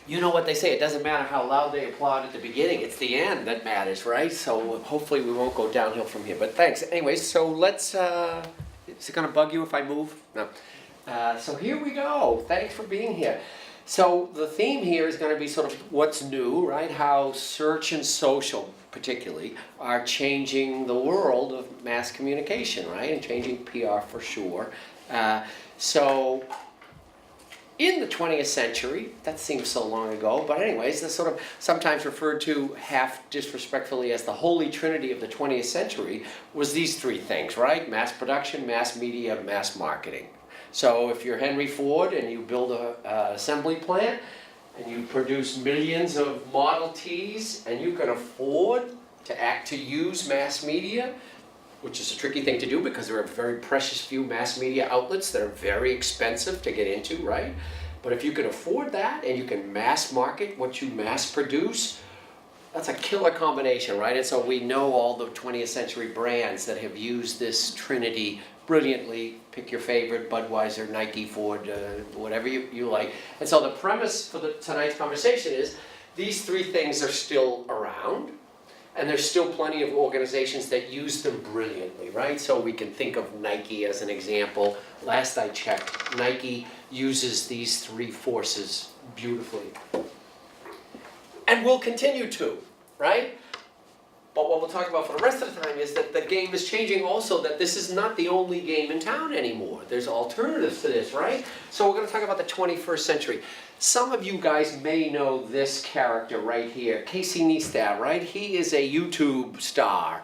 you know what they say, it doesn't matter how loud they applaud at the beginning, it's the end that matters, right? So hopefully we won't go downhill from here, but thanks. Anyway, so let's, is it gonna bug you if I move? No. So here we go, thanks for being here. So the theme here is gonna be sort of what's new, right? How search and social, particularly, are changing the world of mass communication, right? And changing PR for sure. So in the 20th century, that seems so long ago, but anyways, that's sort of sometimes referred to half disrespectfully as the holy trinity of the 20th century, was these three things, right? Mass production, mass media, mass marketing. So if you're Henry Ford and you build an assembly plant and you produce millions of Model Ts and you can afford to use mass media, which is a tricky thing to do because there are very precious few mass media outlets that are very expensive to get into, right? But if you can afford that and you can mass market what you mass produce, that's a killer combination, right? And so we know all the 20th century brands that have used this trinity brilliantly. Pick your favorite, Budweiser, Nike, Ford, whatever you like. And so the premise for tonight's conversation is these three things are still around. And there's still plenty of organizations that use them brilliantly, right? So we can think of Nike as an example. Last I checked, Nike uses these three forces beautifully. And will continue to, right? But what we'll talk about for the rest of the time is that the game is changing also, that this is not the only game in town anymore. There's alternatives to this, right? So we're going to talk about the 21st century. Some of you guys may know this character right here, Casey Neistat, right? He is a YouTube star.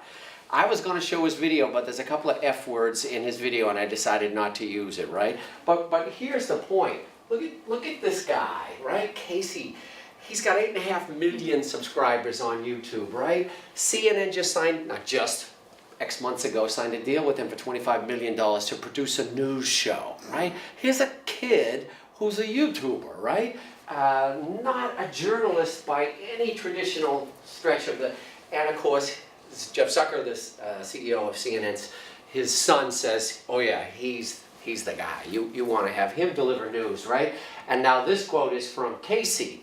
I was going to show his video, but there's a couple of F words in his video and I decided not to use it, right? But here's the point. Look at this guy, right? Casey. He's got 8.5 million subscribers on YouTube, right? CNN just signed, not just, X months ago, signed a deal with him for $25 million to produce a news show, right? Here's a kid who's a YouTuber, right? Not a journalist by any traditional stretch of the, and of course, Jeff Zucker, the CEO of CNN, his son says, oh yeah, he's the guy. You want to have him deliver news, right? And now this quote is from Casey,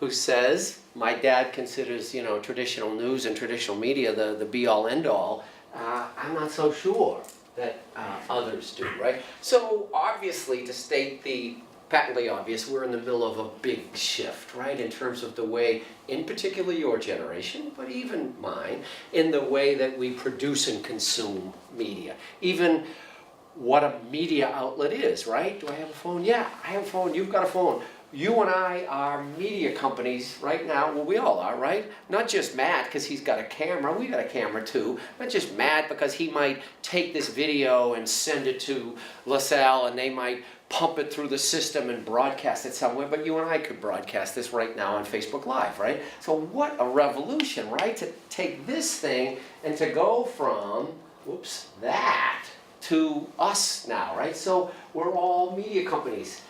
who says, my dad considers, traditional news and traditional media the be-all, end-all. I'm not so sure that others do, right? So obviously, to state the patently obvious, we're in the middle of a big shift, right? In terms of the way, in particular your generation, but even mine, in the way that we produce and consume media. Even what a media outlet is, right? Do I have a phone? Yeah, I have a phone. You've got a phone. You and I are media companies right now. Well, we all are, right? Not just Matt, because he's got a camera. We got a camera too. Not just Matt, because he might take this video and send it to Lasell, and they might pump it through the system and broadcast it somewhere. But you and I could broadcast this right now on Facebook Live, right? So what a revolution, right? To take this thing and to go from, whoops, that to us now, right? So we're all media companies.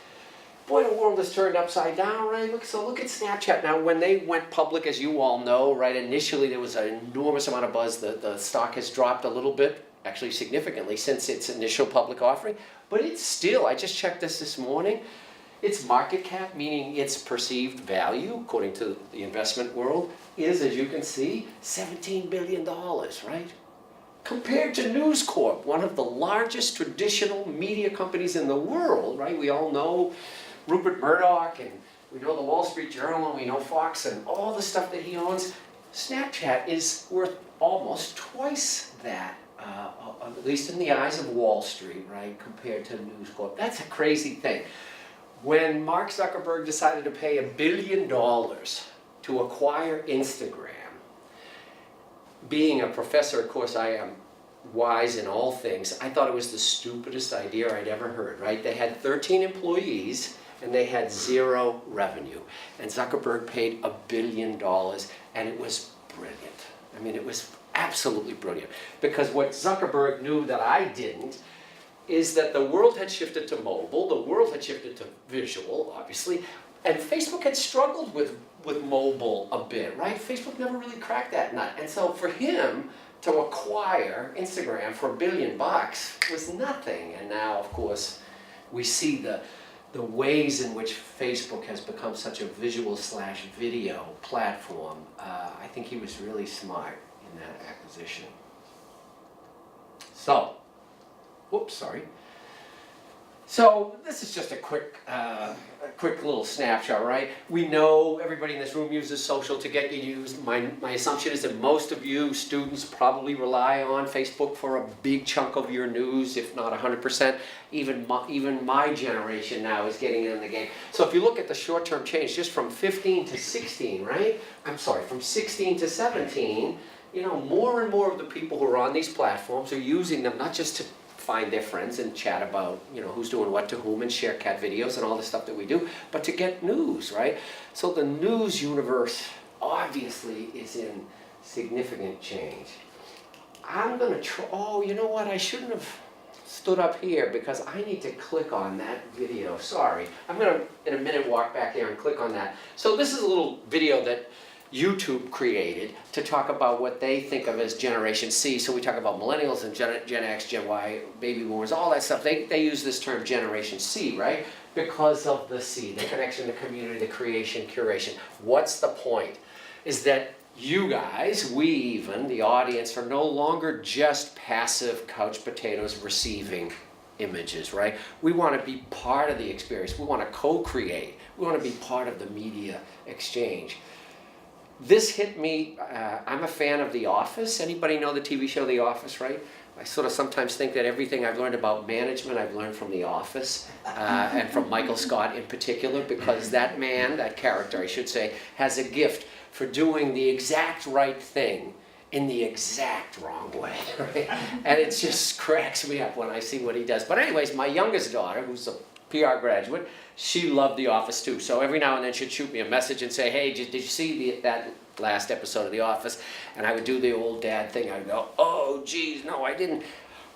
Boy, the world has turned upside down, right? Look at Snapchat. Now, when they went public, as you all know, right, initially there was an enormous amount of buzz. The stock has dropped a little bit, actually significantly, since its initial public offering. But it's still, I just checked this morning, its market cap, meaning its perceived value, according to the investment world, is, as you can see, $17 billion, right? Compared to News Corp, one of the largest traditional media companies in the world, right? We all know Rupert Murdoch, and we know the Wall Street Journal, and we know Fox, and all the stuff that he owns. Snapchat is worth almost twice that, at least in the eyes of Wall Street, right, compared to News Corp. That's a crazy thing. When Mark Zuckerberg decided to pay $1 billion to acquire Instagram, being a professor, of course, I am wise in all things. I thought it was the stupidest idea I'd ever heard, right? They had 13 employees and they had 0 revenue. And Zuckerberg paid $1 billion, and it was brilliant. I mean, it was absolutely brilliant. Because what Zuckerberg knew that I didn't is that the world had shifted to mobile, the world had shifted to visual, obviously, and Facebook had struggled with mobile a bit, right? Facebook never really cracked that nut. And so for him to acquire Instagram for $1 billion was nothing. And now, of course, we see the the ways in which Facebook has become such a visual/video platform, I think he was really smart in that acquisition. So, whoops, sorry. So this is just a quick little snapshot, right? We know everybody in this room uses social to get you news. My assumption is that most of you students probably rely on Facebook for a big chunk of your news, if not 100%. Even my generation now is getting in the game. So if you look at the short-term change, just from 15 to 16, right? I'm sorry, from 16 to 17, you know, more and more of the people who are on these platforms are using them not just to find their friends and chat about, you know, who's doing what to whom and share cat videos and all the stuff that we do, but to get news, right? So the news universe obviously is in significant change. I'm gonna try, oh, you know what, I shouldn't have stood up here because I need to click on that video, sorry. I'm gonna, in a minute, walk back there and click on that. So this is a little video that YouTube created to talk about what they think of as Generation C. So we talk about millennials and Gen X, Gen Y, baby boomers, all that stuff. They use this term Generation C, right? Because of the C, the connection, the community, the creation, curation. What's the point? Is that you guys, we even, the audience, are no longer just passive couch potatoes receiving images, right? We want to be part of the experience. We want to co-create. We want to be part of the media exchange. This hit me, I'm a fan of The Office. Anybody know the TV show The Office, right? I sort of sometimes think that everything I've learned about management, I've learned from The Office, and from Michael Scott in particular, because that man, that character I should say, has a gift for doing the exact right thing in the exact wrong way, right? And it just cracks me up when I see what he does. But anyways, my youngest daughter, who's a PR graduate, she loved The Office too. So every now and then she'd shoot me a message and say, hey, did you see that last episode of The Office? And I would do the old dad thing. I'd go, oh, geez, no, I didn't.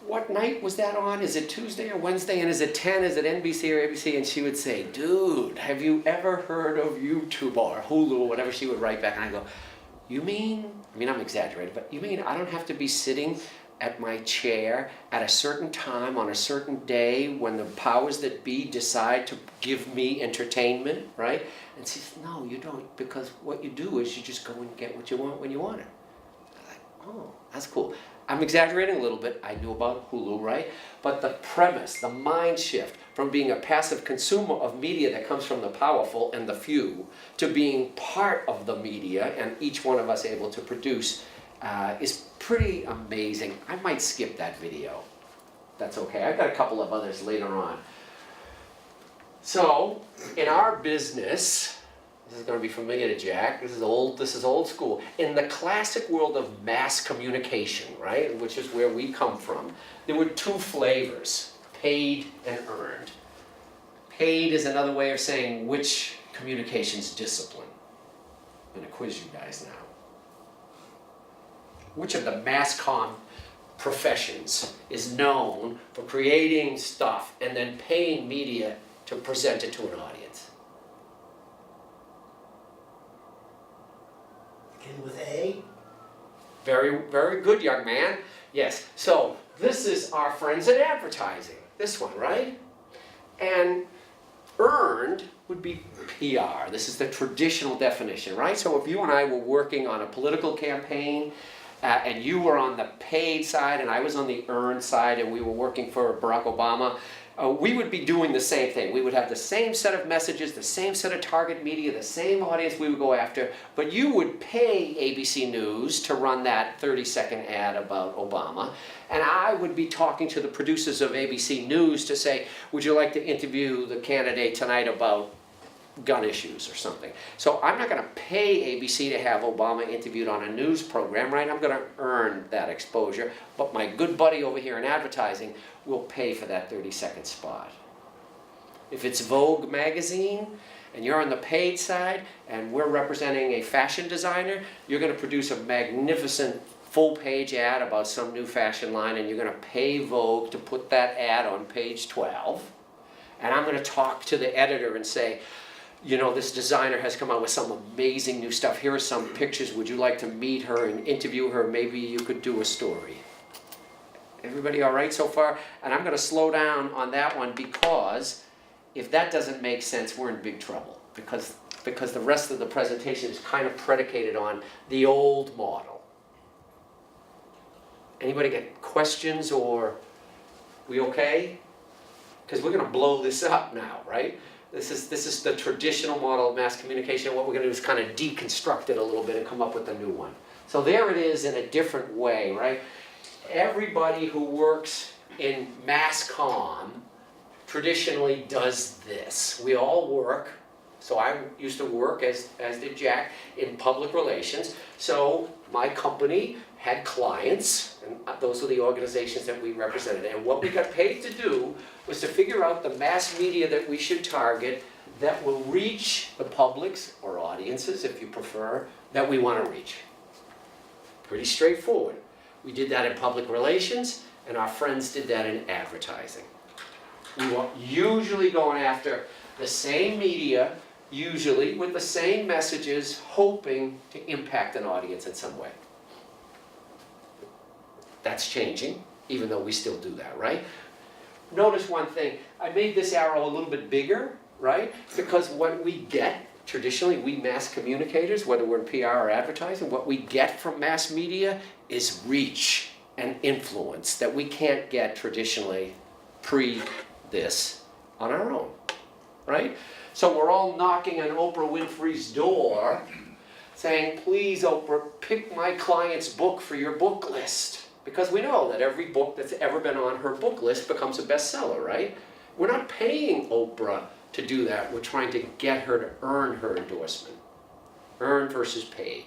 What night was that on? Is it Tuesday or Wednesday? And is it 10? Is it NBC or ABC? And she would say, dude, have you ever heard of YouTube or Hulu or whatever she would write back? And I go, you mean, I'm exaggerating, but you mean I don't have to be sitting at my chair at a certain time on a certain day when the powers that be decide to give me entertainment, right? And she says, no, you don't, because what you do is you just go and get what you want when you want it. I'm like, oh, that's cool. I'm exaggerating a little bit. I knew about Hulu, right? But the premise, the mind shift from being a passive consumer of media that comes from the powerful and the few to being part of the media and each one of us able to produce is pretty amazing. I might skip that video. That's okay. I've got a couple of others later on. So, in our business, this is going to be familiar to Jack. This is old school. In the classic world of mass communication, right, which is where we come from, there were two flavors, paid and earned. Paid is another way of saying which communications discipline. I'm going to quiz you guys now. Which of the mass comm professions is known for creating stuff and then paying media to present it to an audience? Begin with A. Very, very good, young man. Yes, so this is our friends in advertising. This one, right? And earned would be PR. This is the traditional definition, right? So if you and I were working on a political campaign, and you were on the paid side and I was on the earned side and we were working for Barack Obama, we would be doing the same thing. We would have the same set of messages, the same set of target media, the same audience we would go after, but you would pay ABC News to run that 30-second ad about Obama, and I would be talking to the producers of ABC News to say, would you like to interview the candidate tonight about gun issues or something. So I'm not going to pay ABC to have Obama interviewed on a news program, right? I'm going to earn that exposure, but my good buddy over here in advertising will pay for that 30-second spot. If it's Vogue magazine and you're on the paid side and we're representing a fashion designer, you're going to produce a magnificent full-page ad about some new fashion line and you're going to pay Vogue to put that ad on page 12. And I'm going to talk to the editor and say, you know, this designer has come out with some amazing new stuff. Here are some pictures. Would you like to meet her and interview her? Maybe you could do a story. Everybody all right so far? And I'm going to slow down on that one because if that doesn't make sense, we're in big trouble because the rest of the presentation is kind of predicated on the old model. Anybody get questions, or we okay? Because we're going to blow this up now, right? This is the traditional model of mass communication. What we're going to do is kind of deconstruct it a little bit and come up with a new one. So there it is in a different way, right? Everybody who works in mass comm traditionally does this. We all work. So I used to work, as did Jack, in public relations. So my company had clients, and those were the organizations that we represented. And what we got paid to do was to figure out the mass media that we should target that will reach the publics, or audiences if you prefer, that we want to reach. Pretty straightforward. We did that in public relations, and our friends did that in advertising. We were usually going after the same media, usually with the same messages, hoping to impact an audience in some way. That's changing, even though we still do that, right? Notice one thing. I made this arrow a little bit bigger, right? Because what we get, traditionally, we mass communicators, whether we're in PR or advertising, what we get from mass media is reach and influence that we can't get traditionally pre this on our own, right? So we're all knocking on Oprah Winfrey's door saying, please, Oprah, pick my client's book for your book list. Because we know that every book that's ever been on her book list becomes a bestseller, right? We're not paying Oprah to do that. We're trying to get her to earn her endorsement. Earn versus paid.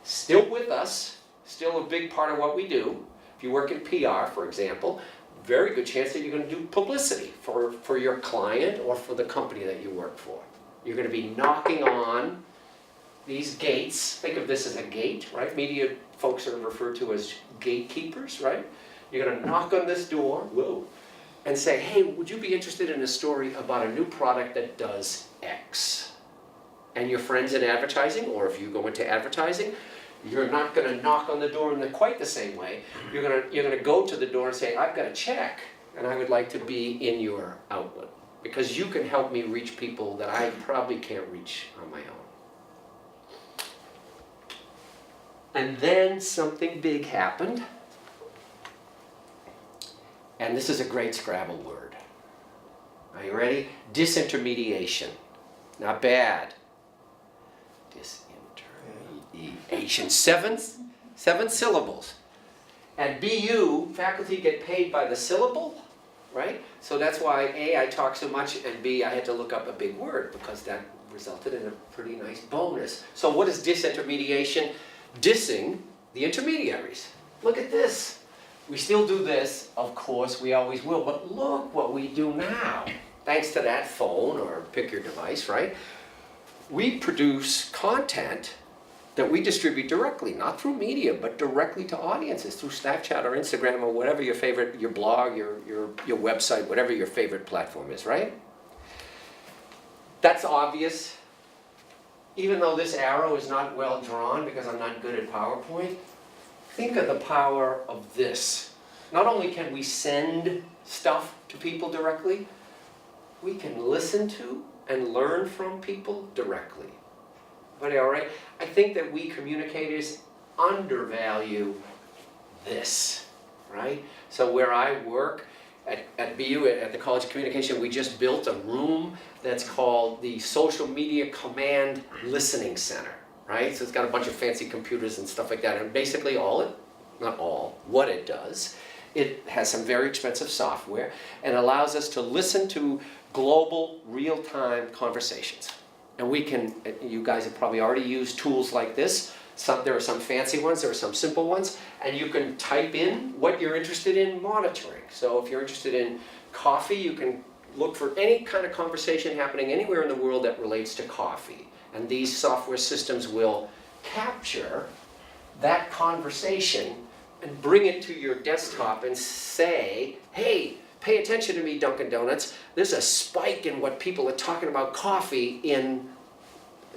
Still with us, still a big part of what we do. If you work in PR, for example, very good chance that you're going to do publicity for your client or for the company that you work for. You're going to be knocking on these gates. Think of this as a gate, right? Media folks are referred to as gatekeepers, right? You're going to knock on this door, whoa, and say, hey, would you be interested in a story about a new product that does X? And your friends in advertising, or if you go into advertising, you're not going to knock on the door in quite the same way. You're going to go to the door and say, I've got a check, and I would like to be in your outlet, because you can help me reach people that I probably can't reach on my own. And then something big happened. And this is a great Scrabble word. Are you ready? Disintermediation. Not bad. Disintermediation. Seven syllables. At BU, faculty get paid by the syllable, right? So that's why A, I talk so much, and B, I had to look up a big word, because that resulted in a pretty nice bonus. So what is disintermediation? Dissing the intermediaries. Look at this. We still do this, of course, we always will, but look what we do now. Thanks to that phone, or pick your device, right? We produce content that we distribute directly, not through media, but directly to audiences, through Snapchat or Instagram or whatever your favorite, your blog, your website, whatever your favorite platform is, right? That's obvious. Even though this arrow is not well drawn because I'm not good at PowerPoint, think of the power of this. Not only can we send stuff to people directly, we can listen to and learn from people directly. Everybody all right? I think that we communicators undervalue this, right? So where I work, at BU, at the College of Communication, we just built a room that's called the Social Media Command Listening Center, right? So it's got a bunch of fancy computers and stuff like that. And basically what it does, it has some very expensive software and allows us to listen to global, real-time conversations. And we can, you guys have probably already used tools like this. There are some fancy ones, there are some simple ones, and you can type in what you're interested in monitoring. So if you're interested in coffee, you can look for any kind of conversation happening anywhere in the world that relates to coffee. And these software systems will capture that conversation and bring it to your desktop and say, hey, pay attention to me, Dunkin' Donuts. There's a spike in what people are talking about coffee in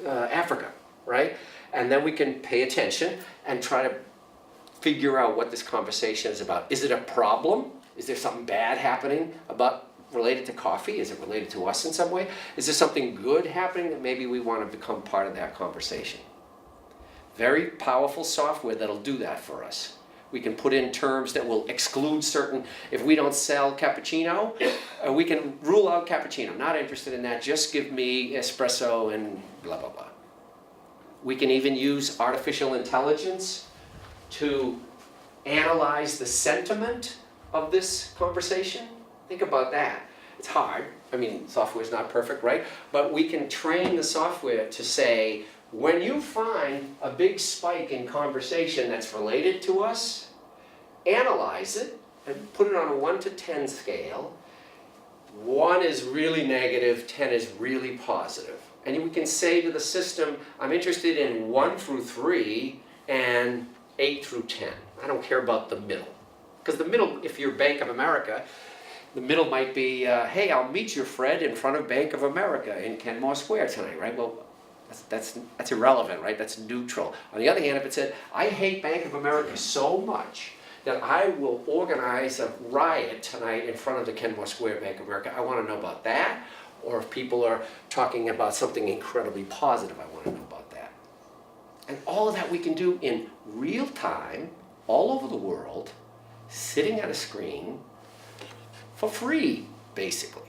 Africa, right? And then we can pay attention and try to figure out what this conversation is about. Is it a problem? Is there something bad happening about related to coffee? Is it related to us in some way? Is there something good happening that maybe we want to become part of that conversation? Very powerful software that'll do that for us. We can put in terms that will exclude certain, if we don't sell cappuccino, we can rule out cappuccino. Not interested in that, just give me espresso and blah, blah, blah. We can even use artificial intelligence to analyze the sentiment of this conversation. Think about that. It's hard. I mean, software is not perfect, right? But we can train the software to say, when you find a big spike in conversation that's related to us, analyze it and put it on a 1 to 10 scale. 1 is really negative, 10 is really positive. And we can say to the system, I'm interested in 1 through 3 and 8 through 10. I don't care about the middle. Because the middle, if you're Bank of America, the middle might be, hey, I'll meet you, Fred, in front of Bank of America in Kenmore Square tonight, right? Well, that's irrelevant, right? That's neutral. On the other hand, if it said, I hate Bank of America so much that I will organize a riot tonight in front of the Kenmore Square Bank of America, I want to know about that. Or if people are talking about something incredibly positive, I want to know about that. And all of that we can do in real time, all over the world, sitting at a screen, for free, basically.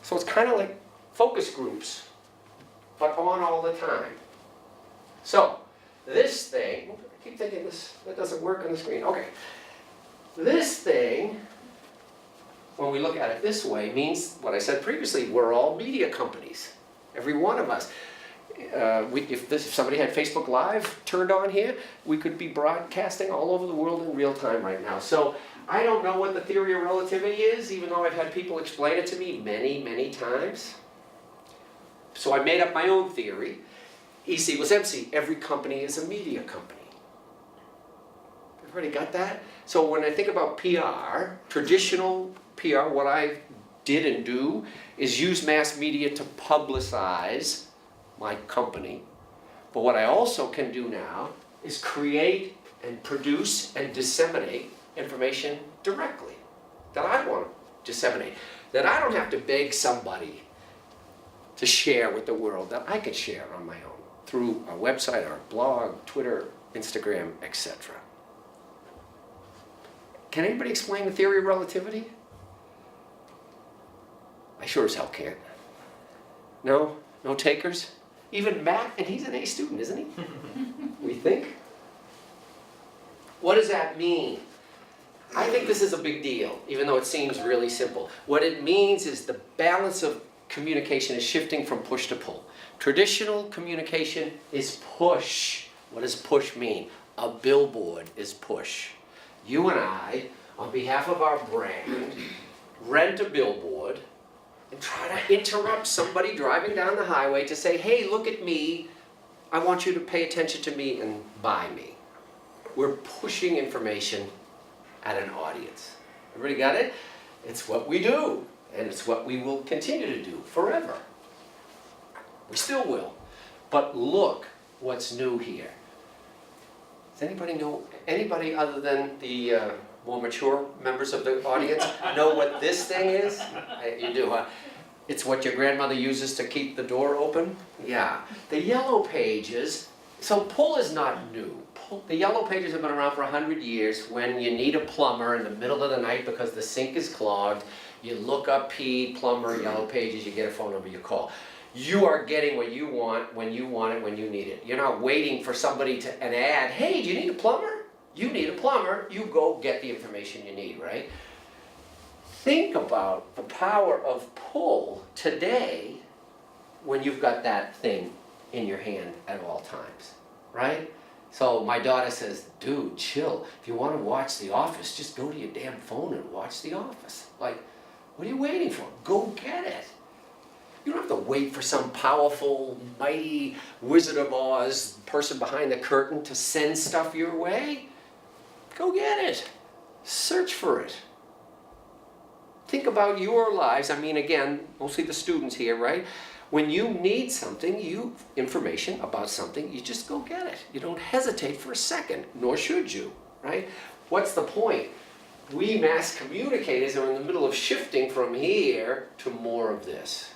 So it's kind of like focus groups, but on all the time. So, this thing, I keep thinking that doesn't work on the screen. Okay. This thing, when we look at it this way, means what I said previously, we're all media companies. Every one of us. If somebody had Facebook Live turned on here, we could be broadcasting all over the world in real time right now. So I don't know what the theory of relativity is, even though I've had people explain it to me many, many times. So I made up my own theory. EC was MC. Every company is a media company. Everybody got that? So when I think about PR, traditional PR, what I did and do is use mass media to publicize my company. But what I also can do now is create and produce and disseminate information directly that I want to disseminate. That I don't have to beg somebody to share with the world, that I could share on my own through a website or a blog, Twitter, Instagram, etc. Can anybody explain the theory of relativity? I sure as hell can't. No? No takers? Even Matt, and he's an A student, isn't he? We think? What does that mean? I think this is a big deal, even though it seems really simple. What it means is the balance of communication is shifting from push to pull. Traditional communication is push. What does push mean? A billboard is push. You and I, on behalf of our brand, rent a billboard and try to interrupt somebody driving down the highway to say, hey, look at me. I want you to pay attention to me and buy me. We're pushing information at an audience. Everybody got it? It's what we do, and it's what we will continue to do forever. We still will. But look what's new here. Does anybody know, anybody other than the more mature members of the audience know what this thing is? You do, huh? It's what your grandmother uses to keep the door open? Yeah. The yellow pages, so pull is not new. The yellow pages have been around for 100 years. When you need a plumber in the middle of the night because the sink is clogged, you look up P, plumber, yellow pages, you get a phone number, you call. You are getting what you want, when you need it. You're not waiting for somebody to, an ad, hey, do you need a plumber? You need a plumber, you go get the information you need, right? Think about the power of pull today when you've got that thing in your hand at all times, right? So my daughter says, dude, chill. If you want to watch The Office, just go to your damn phone and watch The Office. Like, what are you waiting for? Go get it. You don't have to wait for some powerful, mighty Wizard of Oz person behind the curtain to send stuff your way. Go get it. Search for it. Think about your lives. I mean, again, mostly the students here, right? When you need something, information about something, you just go get it. You don't hesitate for a second, nor should you, right? What's the point? we mass communicators are in the middle of shifting from here to more of this.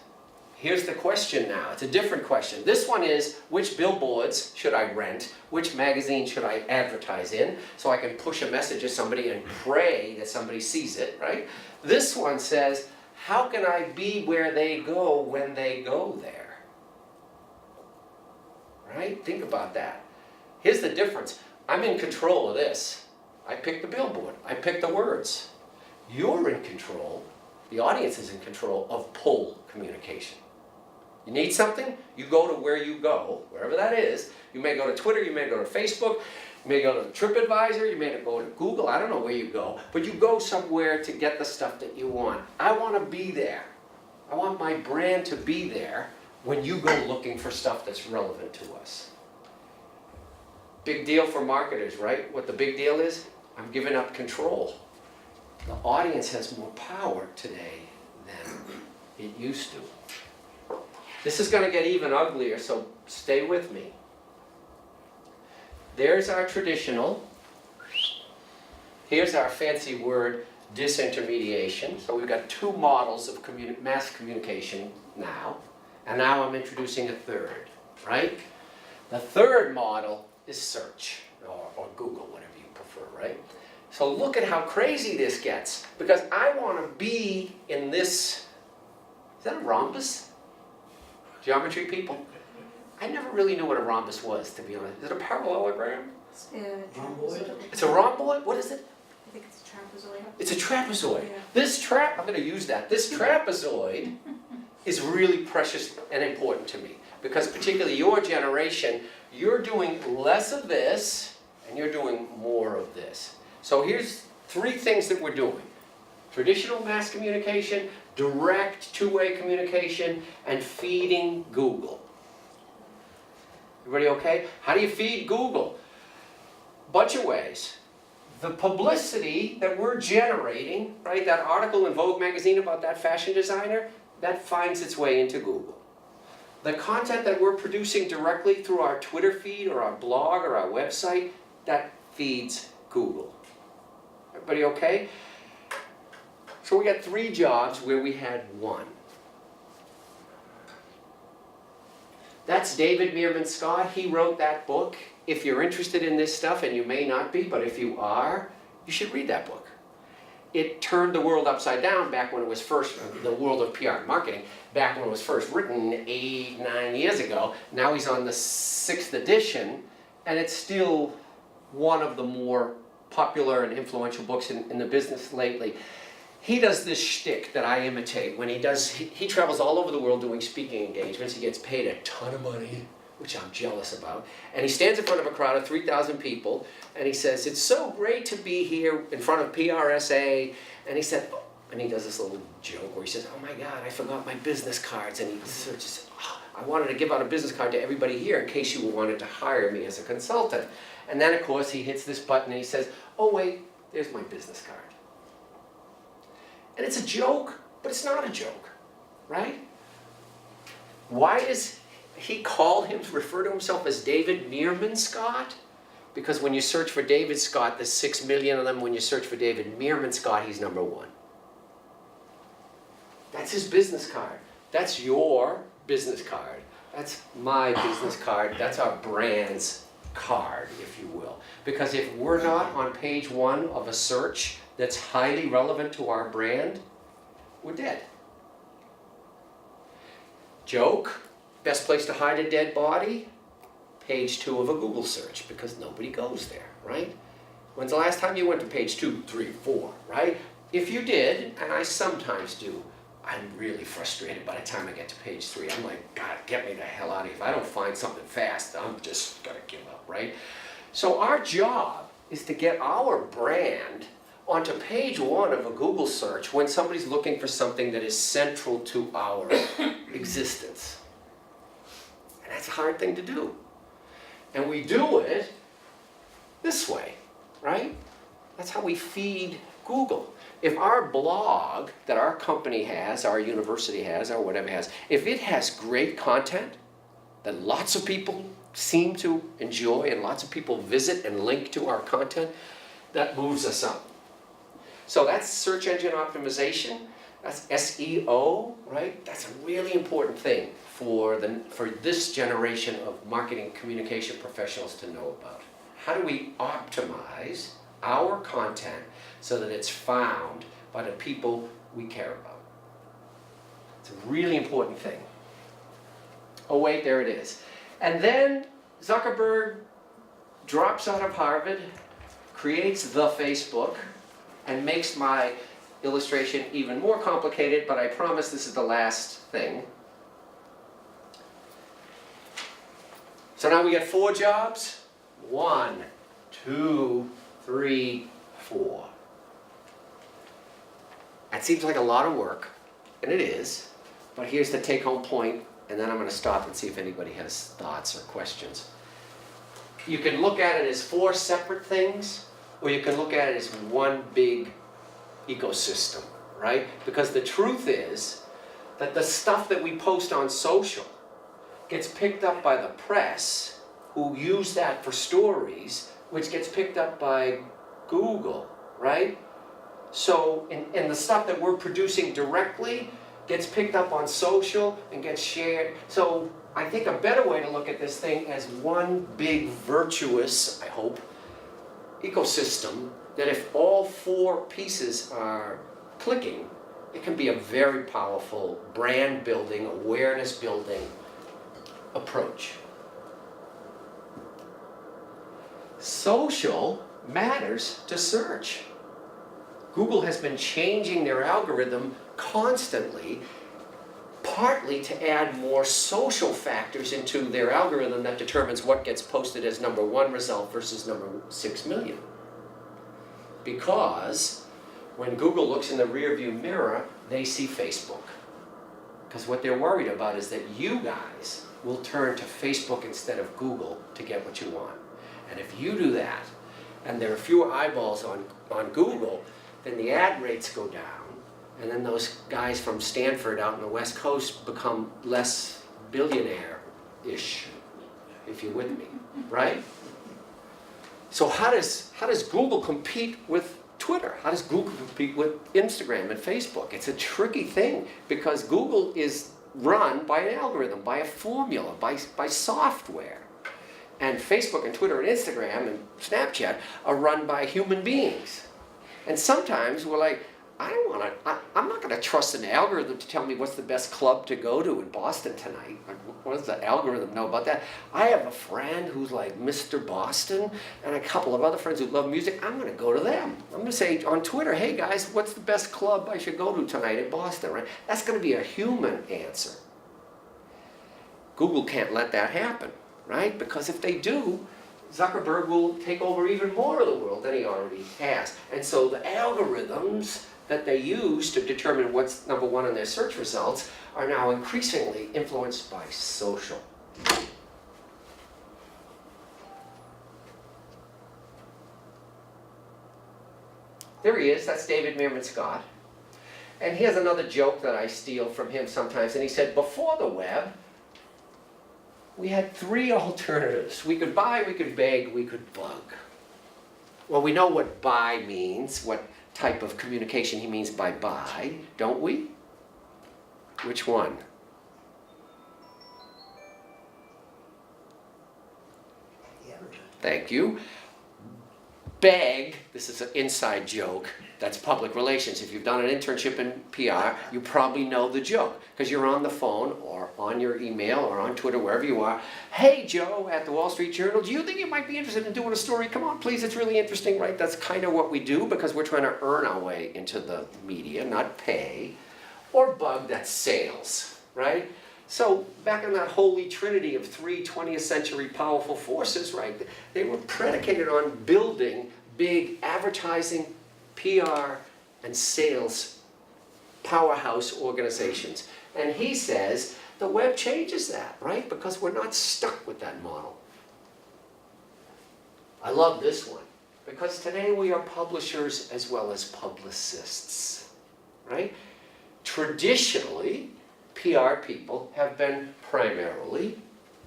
Here's the question now. It's a different question. This one is, which billboards should I rent? Which magazine should I advertise in? So I can push a message to somebody and pray that somebody sees it, right? This one says, how can I be where they go when they go there? Right? Think about that. Here's the difference. I'm in control of this. I pick the billboard. I pick the words. You're in control. The audience is in control of pull communication. You need something, you go to where you go, wherever that is. You may go to Twitter, you may go to Facebook, you may go to TripAdvisor, you may go to Google, I don't know where you go, but you go somewhere to get the stuff that you want. I want to be there. I want my brand to be there when you go looking for stuff that's relevant to us. Big deal for marketers, right? What the big deal is? I'm giving up control. The audience has more power today than it used to. This is going to get even uglier, so stay with me. There's our traditional. Here's our fancy word, disintermediation. So we've got two models of mass communication now. And now I'm introducing a third, right? The third model is search, or Google, whatever you prefer, right? So look at how crazy this gets. Because I want to be in this, is that a rhombus? Geometry people? I never really knew what a rhombus was, to be honest. Is it a parallelogram? Rhomboid? It's a rhomboid? What is it? I think it's a trapezoid. It's a trapezoid. Yeah. I'm going to use that. This trapezoid is really precious and important to me. Because particularly your generation, you're doing less of this and you're doing more of this. So here's three things that we're doing. Traditional mass communication, direct two-way communication, and feeding Google. Everybody okay? How do you feed Google? Bunch of ways. The publicity that we're generating, right, that article in Vogue magazine about that fashion designer, that finds its way into Google. The content that we're producing directly through our Twitter feed or our blog or our website, that feeds Google. Everybody okay? So we got three jobs where we had one. That's David Meerman Scott. He wrote that book. If you're interested in this stuff, and you may not be, but if you are, you should read that book. It turned the world upside down back when it was first, the world of PR and marketing, back when it was first written 8-9 years ago. Now he's on the 6th edition, and it's still one of the more popular and influential books in the business lately. He does this shtick that I imitate. When he travels all over the world doing speaking engagements. He gets paid a ton of money, which I'm jealous about. And he stands in front of a crowd of 3,000 people, and he says, "It's so great to be here in front of PRSA." And he said, oh, and he does this little joke where he says, "Oh my God, I forgot my business cards." And he says, "Oh, I wanted to give out a business card to everybody here in case you wanted to hire me as a consultant." And then, of course, he hits this button and he says, "Oh wait, there's my business card." And it's a joke, but it's not a joke, right? Why does he refer to himself as David Meerman Scott? Because when you search for David Scott, there's 6 million of them. When you search for David Meerman Scott, he's number one. That's his business card. That's your business card. That's my business card. That's our brand's card, if you will. Because if we're not on page one of a search that's highly relevant to our brand, we're dead. Joke, best place to hide a dead body? Page 2 of a Google search, because nobody goes there, right? When's the last time you went to page 2, 3, 4, right? If you did, and I sometimes do, I'm really frustrated by the time I get to page 3. I'm like, God, get me the hell out of here. If I don't find something fast, I'm just gonna give up, right? So our job is to get our brand onto page 1 of a Google search when somebody's looking for something that is central to our existence. And that's a hard thing to do. And we do it this way, right? That's how we feed Google. If our blog that our company has, our university has, or whatever has, if it has great content that lots of people seem to enjoy and lots of people visit and link to our content, that moves us up. So that's search engine optimization. That's SEO, right? That's a really important thing for this generation of marketing communication professionals to know about. How do we optimize our content so that it's found by the people we care about? It's a really important thing. Oh wait, there it is. And then Zuckerberg drops out of Harvard, creates the Facebook, and makes my illustration even more complicated, but I promise this is the last thing. So now we get 4 jobs. 1, 2, 3, 4. That seems like a lot of work, and it is, but here's the take-home point, and then I'm going to stop and see if anybody has thoughts or questions. You can look at it as 4 separate things, or you can look at it as one big ecosystem, right? Because the truth is that the stuff that we post on social gets picked up by the press, who use that for stories, which gets picked up by Google, right? So, and the stuff that we're producing directly gets picked up on social and gets shared. So I think a better way to look at this thing as one big virtuous, I hope, ecosystem, that if all 4 pieces are clicking, it can be a very powerful brand building, awareness building approach. Social matters to search. Google has been changing their algorithm constantly, partly to add more social factors into their algorithm that determines what gets posted as number 1 result versus number 6 million. Because when Google looks in the rearview mirror, they see Facebook. Because what they're worried about is that you guys will turn to Facebook instead of Google to get what you want. And if you do that, and there are fewer eyeballs on Google, then the ad rates go down, and then those guys from Stanford out on the West Coast become less billionaire-ish, if you're with me, right? So how does Google compete with Twitter? How does Google compete with Instagram and Facebook? It's a tricky thing, because Google is run by an algorithm, by a formula, by software. And Facebook and Twitter and Instagram and Snapchat are run by human beings. And sometimes we're like, I'm not going to trust an algorithm to tell me what's the best club to go to in Boston tonight. Like, what does the algorithm know about that? I have a friend who's like Mr. Boston, and a couple of other friends who love music. I'm going to go to them. I'm going to say on Twitter, hey guys, what's the best club I should go to tonight in Boston, right? That's going to be a human answer. Google can't let that happen, right? Because if they do, Zuckerberg will take over even more of the world than he already has. And so the algorithms that they use to determine what's number 1 in their search results are now increasingly influenced by social. There he is, that's David Meerman Scott. And he has another joke that I steal from him sometimes, and he said, before the web, we had 3 alternatives. We could buy, we could beg, we could bug. Well, we know what buy means, what type of communication he means by buy, don't we? Which one? Thank you. Beg, this is an inside joke, that's public relations. If you've done an internship in PR, you probably know the joke, because you're on the phone or on your email or on Twitter, wherever you are. Hey Joe at the Wall Street Journal, do you think you might be interested in doing a story? Come on, please, it's really interesting, right? That's kind of what we do, because we're trying to earn our way into the media, not pay. Or bug, that's sales, right? So back in that holy trinity of 3 20th century powerful forces, right, they were predicated on building big advertising, PR, and sales powerhouse organizations. And he says the web changes that, right? Because we're not stuck with that model. I love this one, because today we are publishers as well as publicists, right? Traditionally, PR people have been primarily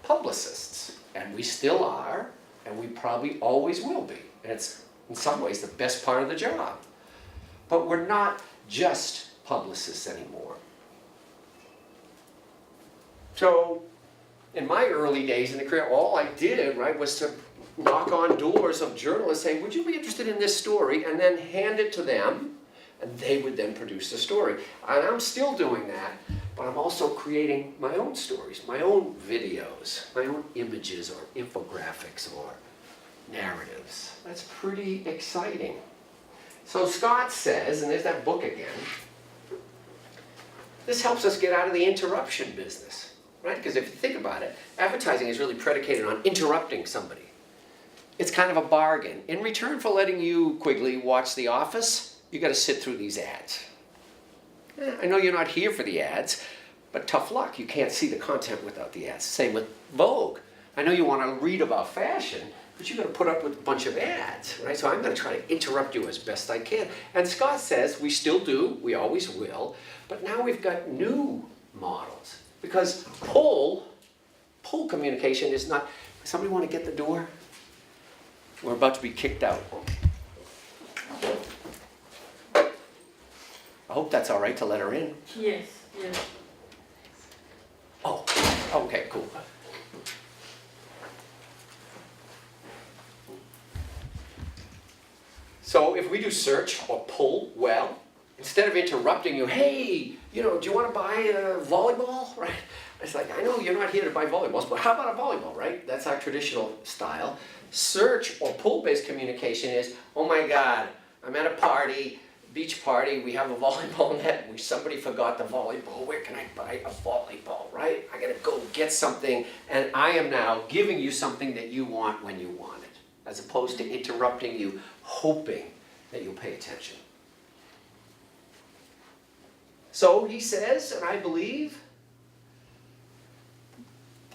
publicists, and we still are, and we probably always will be. And it's, in some ways, the best part of the job. But we're not just publicists anymore. So, in my early days in the career, all I did, right, was to knock on doors of journalists saying, would you be interested in this story? And then hand it to them, and they would then produce the story. And I'm still doing that, but I'm also creating my own stories, my own videos, my own images or infographics or narratives. That's pretty exciting. So Scott says, and there's that book again, this helps us get out of the interruption business, right? Because if you think about it, advertising is really predicated on interrupting somebody. It's kind of a bargain. In return for letting you, Quigley, watch The Office, you got to sit through these ads. I know you're not here for the ads, but tough luck. You can't see the content without the ads. Same with Vogue. I know you want to read about fashion, but you've got to put up with a bunch of ads, right? So I'm going to try to interrupt you as best I can. And Scott says we still do, we always will, but now we've got new models. Because pull communication is not, somebody want to get the door? We're about to be kicked out. I hope that's all right to let her in. Yes, yes. Oh, okay, cool. So if we do search or pull well, instead of interrupting you, hey, do you want to buy a volleyball, right? It's like, I know you're not here to buy volleyballs, but how about a volleyball, right? That's our traditional style. Search or pull-based communication is, oh my God, I'm at a party, beach party, we have a volleyball net, somebody forgot the volleyball, where can I buy a volleyball, right? I gotta go get something, and I am now giving you something that you want when you want it, as opposed to interrupting you, hoping that you'll pay attention. So he says, and I believe,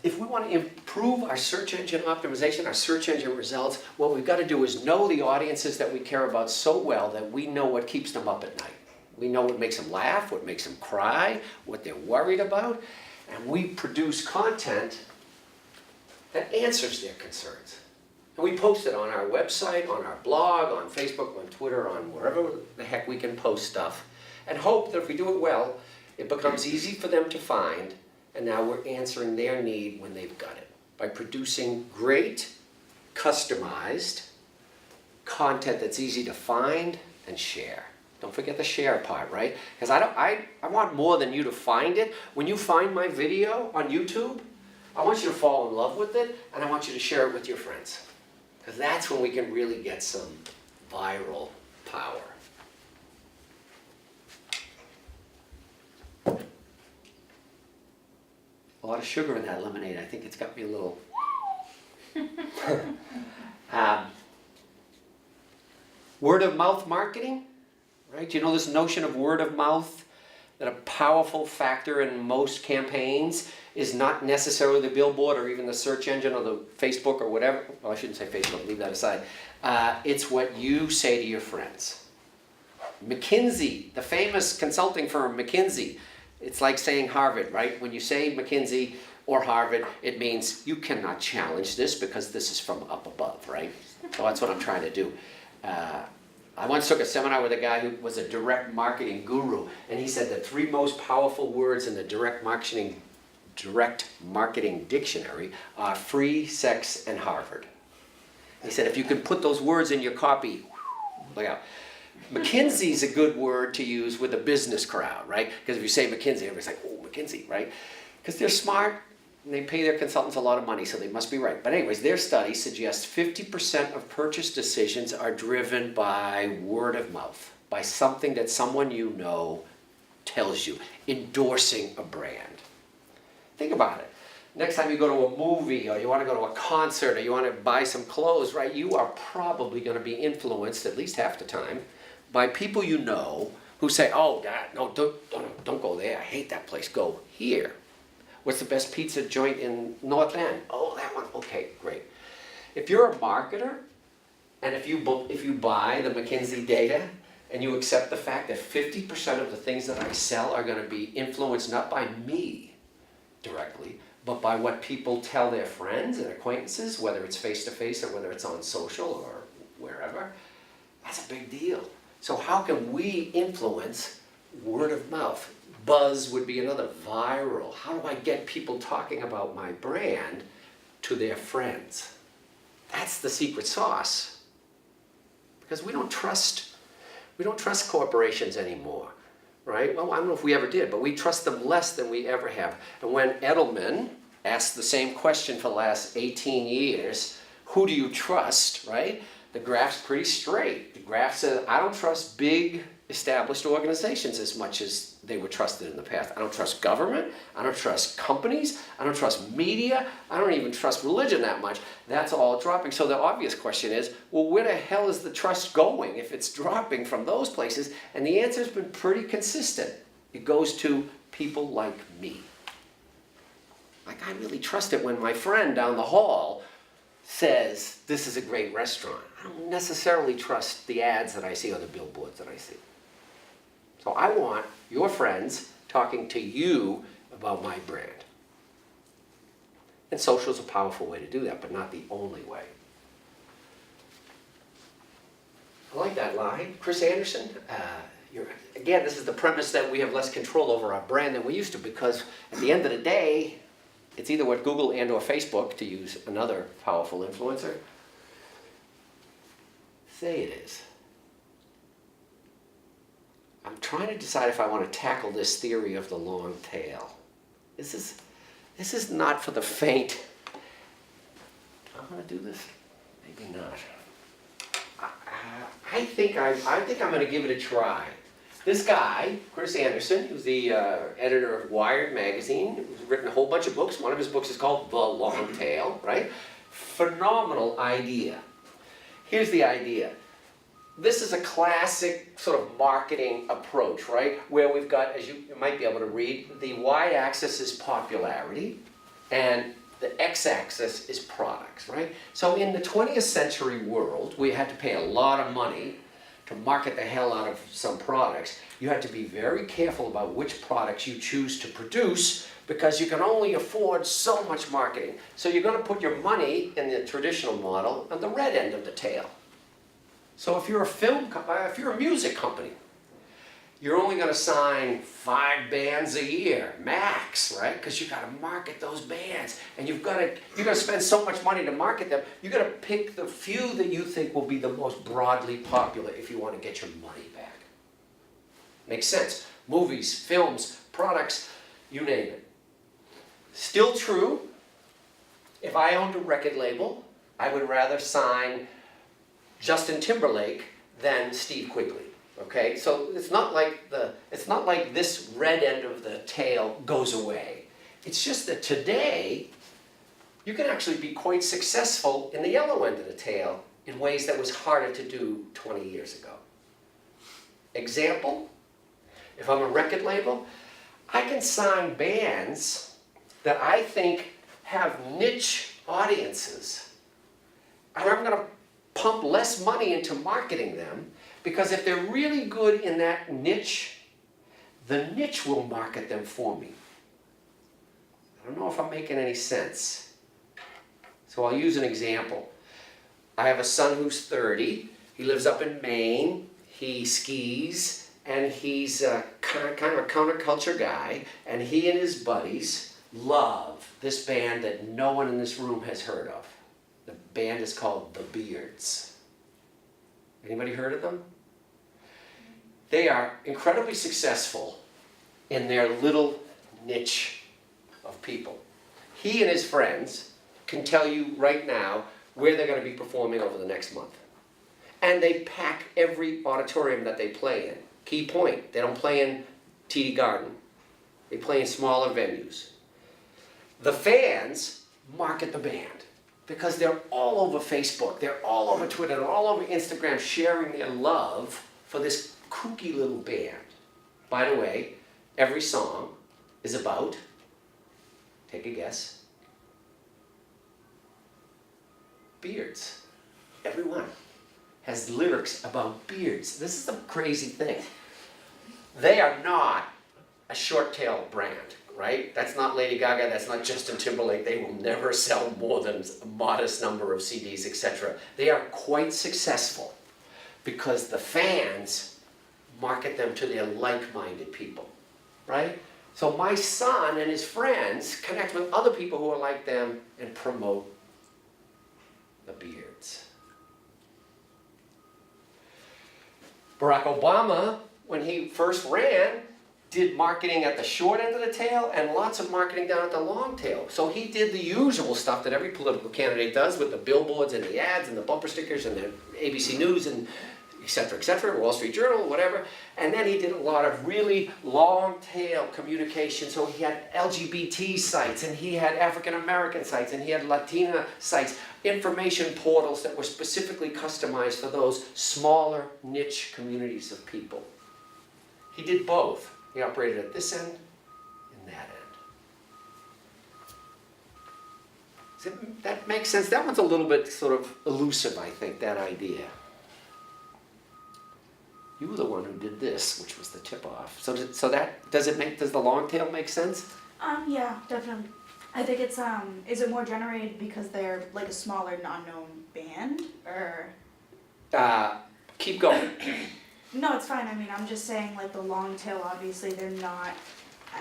if we want to improve our search engine optimization, our search engine results, what we've got to do is know the audiences that we care about so well that we know what keeps them up at night. We know what makes them laugh, what makes them cry, what they're worried about, and we produce content that answers their concerns. And we post it on our website, on our blog, on Facebook, on Twitter, on wherever the heck we can post stuff, and hope that if we do it well, it becomes easy for them to find. And now we're answering their need when they've got it by producing great, customized content that's easy to find and share. Don't forget the share part, right? Because I want more than you to find it. When you find my video on YouTube, I want you to fall in love with it, and I want you to share it with your friends. Because that's when we can really get some viral power. A lot of sugar in that lemonade. I think it's got me a little... Word of mouth marketing, right? You know this notion of word of mouth, that a powerful factor in most campaigns is not necessarily the billboard or even the search engine or the Facebook or whatever. Well, I shouldn't say Facebook, leave that aside. It's what you say to your friends. McKinsey, the famous consulting firm McKinsey, it's like saying Harvard, right? When you say McKinsey or Harvard, it means you cannot challenge this because this is from up above, right? So that's what I'm trying to do. I once took a seminar with a guy who was a direct marketing guru, and he said the 3 most powerful words in the direct marketing dictionary are free, sex, and Harvard. He said if you can put those words in your copy, look out. McKinsey's a good word to use with a business crowd, right? Because if you say McKinsey, everybody's like, oh, McKinsey, right? Because they're smart and they pay their consultants a lot of money, so they must be right. But anyways, their study suggests 50% of purchase decisions are driven by word of mouth, by something that someone you know tells you, endorsing a brand. Think about it. Next time you go to a movie or you want to go to a concert or you want to buy some clothes, right? You are probably going to be influenced at least half the time by people you know who say, oh, no, don't go there. I hate that place. Go here. What's the best pizza joint in North End? Oh, that one. Okay, great. If you're a marketer and if you buy the McKinsey data and you accept the fact that 50% of the things that I sell are going to be influenced not by me directly, but by what people tell their friends and acquaintances, whether it's face-to-face or whether it's on social or wherever, that's a big deal. So how can we influence word of mouth? Buzz would be another, viral. How do I get people talking about my brand to their friends? That's the secret sauce. Because we don't trust corporations anymore, right? Well, I don't know if we ever did, but we trust them less than we ever have. And when Edelman asked the same question for the last 18 years, who do you trust, right? The graph's pretty straight. The graph says, I don't trust big established organizations as much as they were trusted in the past. I don't trust government, I don't trust companies, I don't trust media, I don't even trust religion that much. That's all dropping. So the obvious question is, well, where the hell is the trust going if it's dropping from those places? And the answer's been pretty consistent. It goes to people like me. Like, I really trust it when my friend down the hall says, this is a great restaurant. I don't necessarily trust the ads that I see or the billboards that I see. So I want your friends talking to you about my brand. And social is a powerful way to do that, but not the only way. I like that line. Chris Anderson, again, this is the premise that we have less control over our brand than we used to, because at the end of the day, it's either what Google and or Facebook, to use another powerful influencer, say it is. I'm trying to decide if I want to tackle this theory of the long tail. This is not for the faint. Do I want to do this? Maybe not. I think I'm going to give it a try. This guy, Chris Anderson, who's the editor of Wired magazine, who's written a whole bunch of books. One of his books is called The Longtail, right? Phenomenal idea. Here's the idea. This is a classic sort of marketing approach, right? Where we've got, as you might be able to read, the y-axis is popularity, and the x-axis is products, right? So in the 20th century world, we had to pay a lot of money to market the hell out of some products. You had to be very careful about which products you choose to produce, because you can only afford so much marketing. So you're going to put your money in the traditional model on the red end of the tail. So if you're if you're a music company, you're only going to sign 5 bands a year, max, right? Because you've got to market those bands, and you've got to spend so much money to market them. You've got to pick the few that you think will be the most broadly popular if you want to get your money back. Makes sense. Movies, films, products, you name it. Still true, if I owned a record label, I would rather sign Justin Timberlake than Steve Quigley. Okay, so it's not like this red end of the tail goes away. It's just that today you can actually be quite successful in the yellow end of the tail in ways that was harder to do 20 years ago. Example, if I'm a record label, I can sign bands that I think have niche audiences, and I'm going to pump less money into marketing them, because if they're really good in that niche, the niche will market them for me. I don't know if I'm making any sense. So I'll use an example. I have a son who's 30. He lives up in Maine. He skis, and he's kind of a counterculture guy, and he and his buddies love this band that no one in this room has heard of. The band is called The Beards. Anybody heard of them? They are incredibly successful in their little niche of people. He and his friends can tell you right now where they're going to be performing over the next month. And they pack every auditorium that they play in. Key point, they don't play in TD Garden. They play in smaller venues. The fans market the band, because they're all over Facebook, they're all over Twitter, they're all over Instagram sharing their love for this kooky little band. By the way, every song is about, take a guess, beards. Every one has lyrics about beards. This is the crazy thing. They are not a short-tailed brand. Right? That's not Lady Gaga, that's not Justin Timberlake. They will never sell more than a modest number of CDs, etc. They are quite successful because the fans market them to their like-minded people, right? So my son and his friends connect with other people who are like them and promote the beards. Barack Obama, when he first ran, did marketing at the short end of the tail and lots of marketing down at the long tail. So he did the usual stuff that every political candidate does with the billboards and the ads and the bumper stickers and the ABC News and et cetera, Wall Street Journal, whatever. And then he did a lot of really long tail communication. So he had LGBT sites and he had African American sites and he had Latina sites, information portals that were specifically customized for those smaller niche communities of people. He did both. He operated at this end and that end. Does that make sense? That one's a little bit sort of elusive, I think, that idea. You were the one who did this, which was the tip-off. So does the long tail make sense? Yeah, definitely. I think it's is it more generated because they're like a smaller non-known band, or? Keep going. No, it's fine. I mean, I'm just saying, like, the long tail, obviously, they're not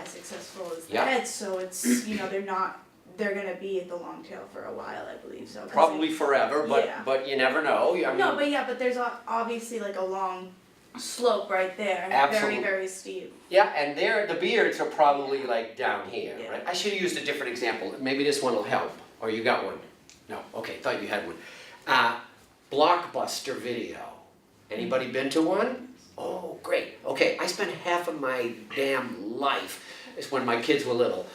as successful as the Yep. heads, so it's, they're gonna be at the long tail for a while, I believe, so. 'Cause Probably forever, Yeah. but you never know. I mean, No, but there's obviously, like, a long slope right there. Absolutely. Very, very steep. yeah, and the beards are probably like down here, Yeah. right? I should have used a different example. Maybe this one will help. Or you got one? No. Okay, thought you had one. Blockbuster Video. Anybody been to one? Oh, great. Okay, I spent half of my damn life, it's when my kids were little,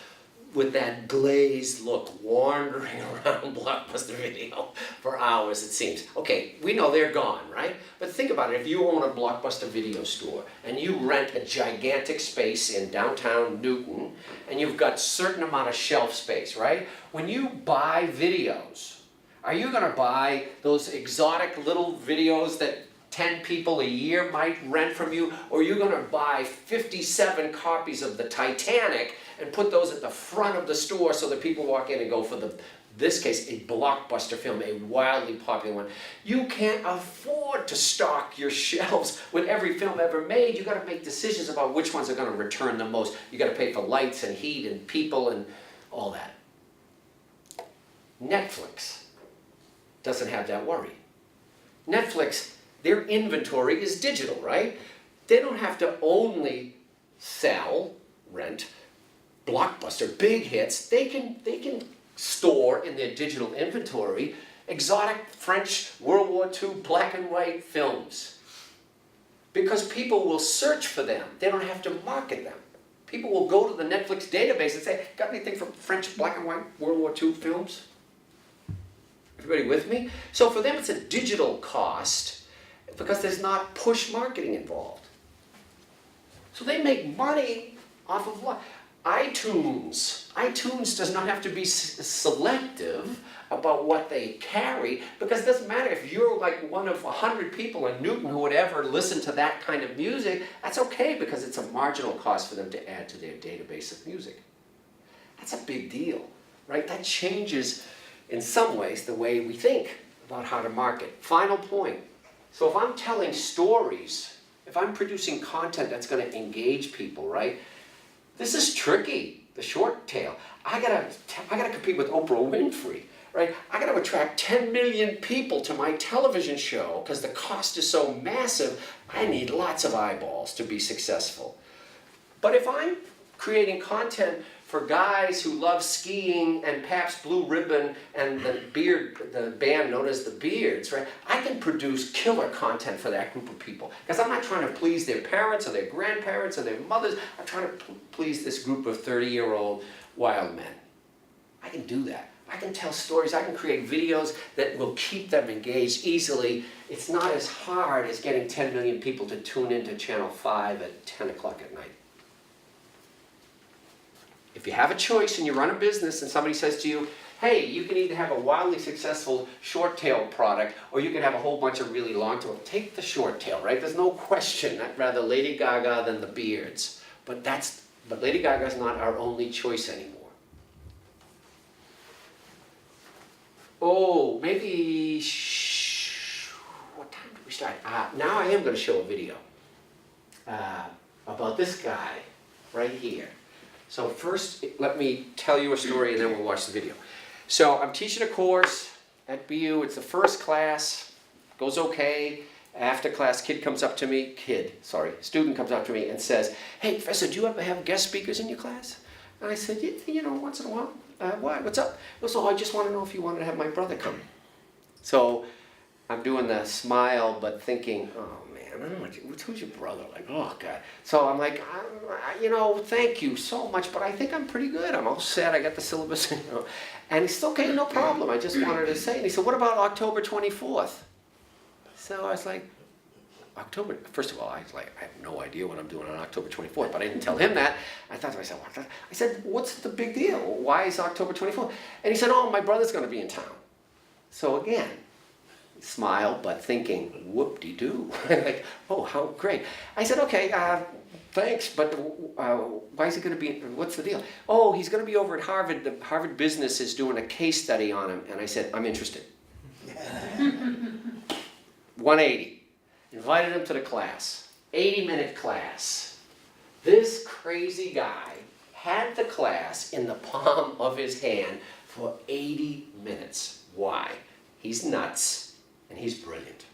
with that glazed look wandering around Blockbuster Video for hours, it seems. Okay, we know they're gone, right? But think about it, if you own a Blockbuster Video store and you rent a gigantic space in downtown Newton and you've got a certain amount of shelf space, right? When you buy videos, are you gonna buy those exotic little videos that 10 people a year might rent from you, or you're going to buy 57 copies of the Titanic and put those at the front of the store so that people walk in and go for this case, a blockbuster film, a wildly popular one. You can't afford to stock your shelves with every film ever made. You've got to make decisions about which ones are going to return the most. You've got to pay for lights and heat and people and all that. Netflix doesn't have that worry. Netflix, their inventory is digital, right? They don't have to only rent, blockbuster, big hits. They can store in their digital inventory exotic French World War II black and white films. Because people will search for them. They don't have to market them. People will go to the Netflix database and say, got anything from French black and white World War II films? Everybody with me? So for them it's a digital cost, because there's not push marketing involved. So they make money off of what? iTunes. iTunes does not have to be selective about what they carry, because it doesn't matter if you're like one of 100 people in Newton who would ever listen to that kind of music. That's okay, because it's a marginal cost for them to add to their database of music. That's a big deal, right? That changes, in some ways, the way we think about how to market. Final point. So if I'm telling stories, if I'm producing content that's going to engage people, right? This is tricky, the short tail. I gotta compete with Oprah Winfrey, right? I gotta attract 10 million people to my television show because the cost is so massive. I need lots of eyeballs to be successful. But if I'm creating content for guys who love skiing and Pabst Blue Ribbon and the band known as the Beards, right? I can produce killer content for that group of people. Because I'm not trying to please their parents or their grandparents or their mothers. I'm trying to please this group of 30-year-old wild men. I can do that. I can tell stories. I can create videos that will keep them engaged easily. It's not as hard as getting 10 million people to tune into Channel 5 at 10 o'clock at night. If you have a choice and you run a business and somebody says to you, hey, you can either have a wildly successful short tail product or you can have a whole bunch of really long tail, take the short tail, right? There's no question. I'd rather Lady Gaga than the Beards. But Lady Gaga is not our only choice anymore. Oh, maybe, what time do we start. Now I am going to show a video about this guy right here. So first, let me tell you a story and then we'll watch the video. So I'm teaching a course at BU. It's the first class. Goes okay. After class, student comes up to me and says, "Hey, Professor, do you ever have guest speakers in your class?" And I said, "Yeah, once in a while. Why? What's up?" "So I just want to know if you wanted to have my brother come." So I'm doing the smile, but thinking, "Oh man, who's your brother?" Like, oh God. So I'm like, "Thank you so much, but I think I'm pretty good. I'm all set. I got the syllabus." And he said, "Okay, no problem. I just wanted to say." And he said, "What about October 24th?" So I was like, October, first of all, I was like, I have no idea what I'm doing on October 24th, but I didn't tell him that. I thought to myself, I said, "What's the big deal? Why is October 24th? And he said, "Oh, my brother's going to be in town." So again, smile, but thinking, whoop-de-doo. Like, oh, how great. I said, "Okay, thanks, but why is he going to be, what's the deal?" "Oh, he's going to be over at Harvard. The Harvard Business is doing a case study on him." And I said, "I'm interested." 180. Invited him to the class. 80-minute class. This crazy guy had the class in the palm of his hand for 80 minutes. Why? He's nuts and he's brilliant.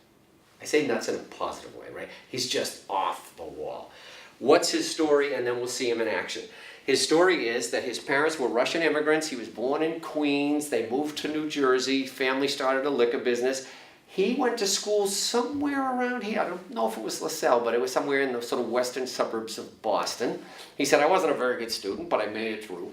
I say nuts in a positive way, right? He's just off the wall. What's his story? And then we'll see him in action. His story is that his parents were Russian immigrants. He was born in Queens. They moved to New Jersey. Family started a liquor business. He went to school somewhere around here. I don't know if it was Lasell, but it was somewhere in the sort of western suburbs of Boston. He said, "I wasn't a very good student, but I made it through."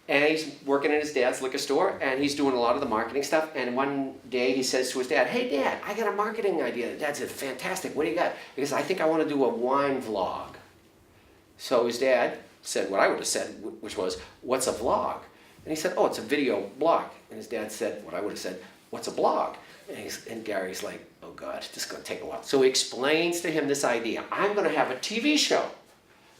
And he's working in his dad's liquor store, and he's doing a lot of the marketing stuff. And one day he says to his dad, "Hey, Dad, I got a marketing idea." Dad said, "Fantastic, what do you got?" Because I think I want to do a wine vlog. So his dad said what I would have said, which was, "What's a vlog?" And he said, "Oh, it's a video blog." And his dad said what I would have said, "What's a blog?" And Gary's like, "Oh God, this is going to take a while." So he explains to him this idea. "I'm going to have a TV show.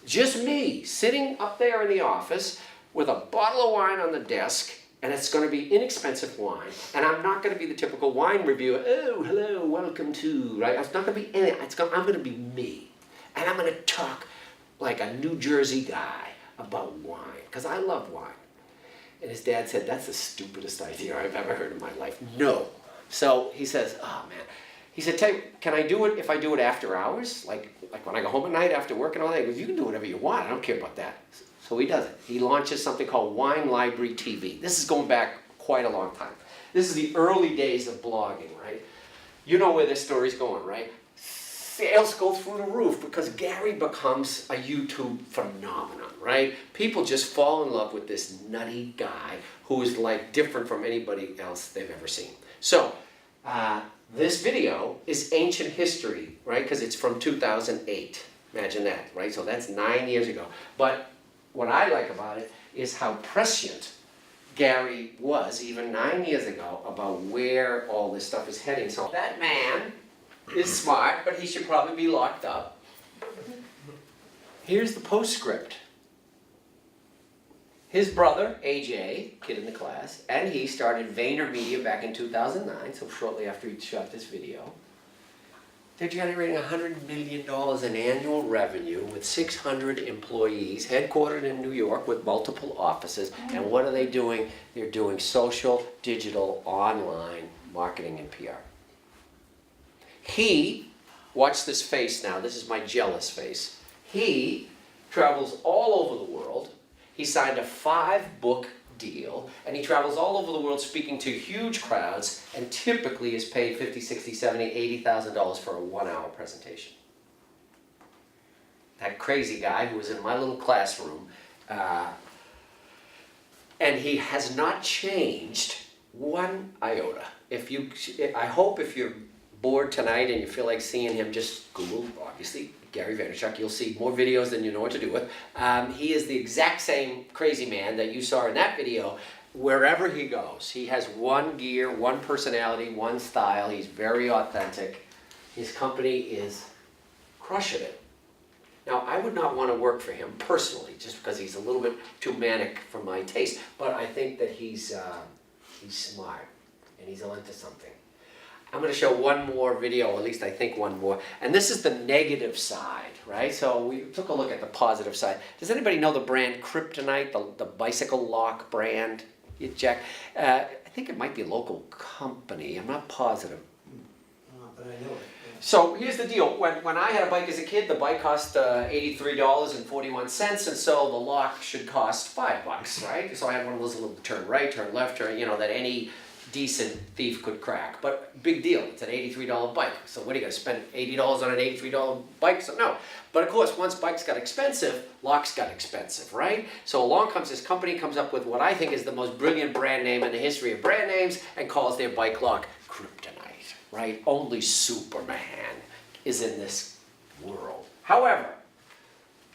Just me sitting up there in the office with a bottle of wine on the desk, and it's going to be inexpensive wine. And I'm not going to be the typical wine reviewer. Oh, hello, welcome to," right? It's not going to be any, I'm going to be me. And I'm going to talk like a New Jersey guy about wine, because I love wine. And his dad said, "That's the stupidest idea I've ever heard in my life. No." So he says, "Oh man." He said, "Tell you, can I do it if I do it after hours? Like when I go home at night after work and all that?" He goes, "You can do whatever you want. I don't care about that." So he does it. He launches something called Wine Library TV. This is going back quite a long time. This is the early days of blogging, right? You know where this story's going, right? Sales go through the roof because Gary becomes a YouTube phenomenon, right? People just fall in love with this nutty guy who is like different from anybody else they've ever seen. So, this video is ancient history, right? Because it's from 2008. Imagine that, right? So that's 9 years ago. But what I like about it is how prescient Gary was even 9 years ago about where all this stuff is heading. So that man is smart, but he should probably be locked up. Here's the postscript. His brother, AJ, kid in the class, and he started Vaynermedia back in 2009, so shortly after he shot this video. They're generating $100 million in annual revenue with 600 employees, headquartered in New York with multiple offices. And what are they doing? They're doing social, digital, online marketing and PR. He, watch this face now, this is my jealous face. He travels all over the world. He signed a 5-book deal, and he travels all over the world speaking to huge crowds, and typically is paid $50,000, $60,000, $70,000, $80,000 for a 1-hour presentation. That crazy guy who was in my little classroom, and he has not changed one iota. I hope if you're bored tonight and you feel like seeing him, just Google, obviously, Gary Vaynerchuk. You'll see more videos than you know what to do with. He is the exact same crazy man that you saw in that video. Wherever he goes, he has one gear, one personality, one style. He's very authentic. His company is crushing it. Now, I would not want to work for him personally, just because he's a little bit too manic for my taste. But I think that he's smart and he's onto something. I'm going to show one more video, at least I think one more. And this is the negative side, right? So we took a look at the positive side. Does anybody know the brand Kryptonite, the bicycle lock brand? Jack? I think it might be a local company. I'm not positive. But I know it. Yeah. So here's the deal. When I had a bike as a kid, the bike cost $83.41, and so the lock should cost $5, right? So I had one of those little turn right, turn left, turn, that any decent thief could crack. But big deal, it's an $83 bike. So what are you gonna spend $80 on an $83 bike? So no. But of course, once bikes got expensive, locks got expensive, right? So along comes this company, comes up with what I think is the most brilliant brand name in the history of brand names, and calls their bike lock Kryptonite, right? Only Superman is in this world. However,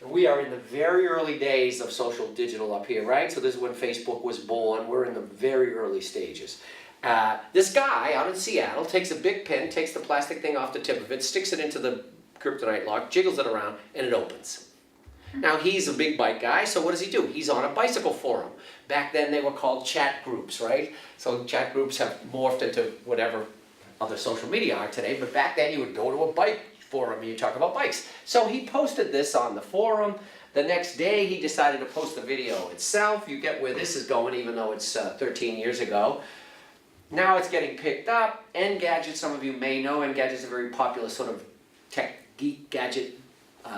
we are in the very early days of social digital up here, right? So this is when Facebook was born. We're in the very early stages. This guy out in Seattle takes a big pin, takes the plastic thing off the tip of it, sticks it into the Kryptonite lock, jiggles it around, and it opens. Now he's a big bike guy, so what does he do? He's on a bicycle forum. Back then they were called chat groups, right? So chat groups have morphed into whatever other social media are today, but back then you would go to a bike forum and you talk about bikes. So he posted this on the forum. The next day he decided to post the video itself. You get where this is going, even though it's 13 years ago. Now it's getting picked up. Engadget, some of you may know, Engadget's a very popular sort of tech geek gadget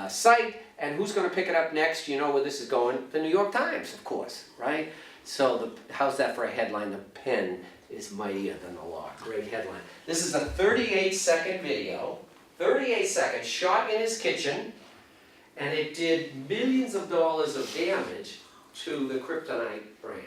site. And who's going to pick it up next? You know where this is going? The New York Times, of course, right? So how's that for a headline? The pen is mightier than the lock. Great headline. This is a 38-second video, 38 seconds, shot in his kitchen, and it did millions of dollars of damage to the Kryptonite brand.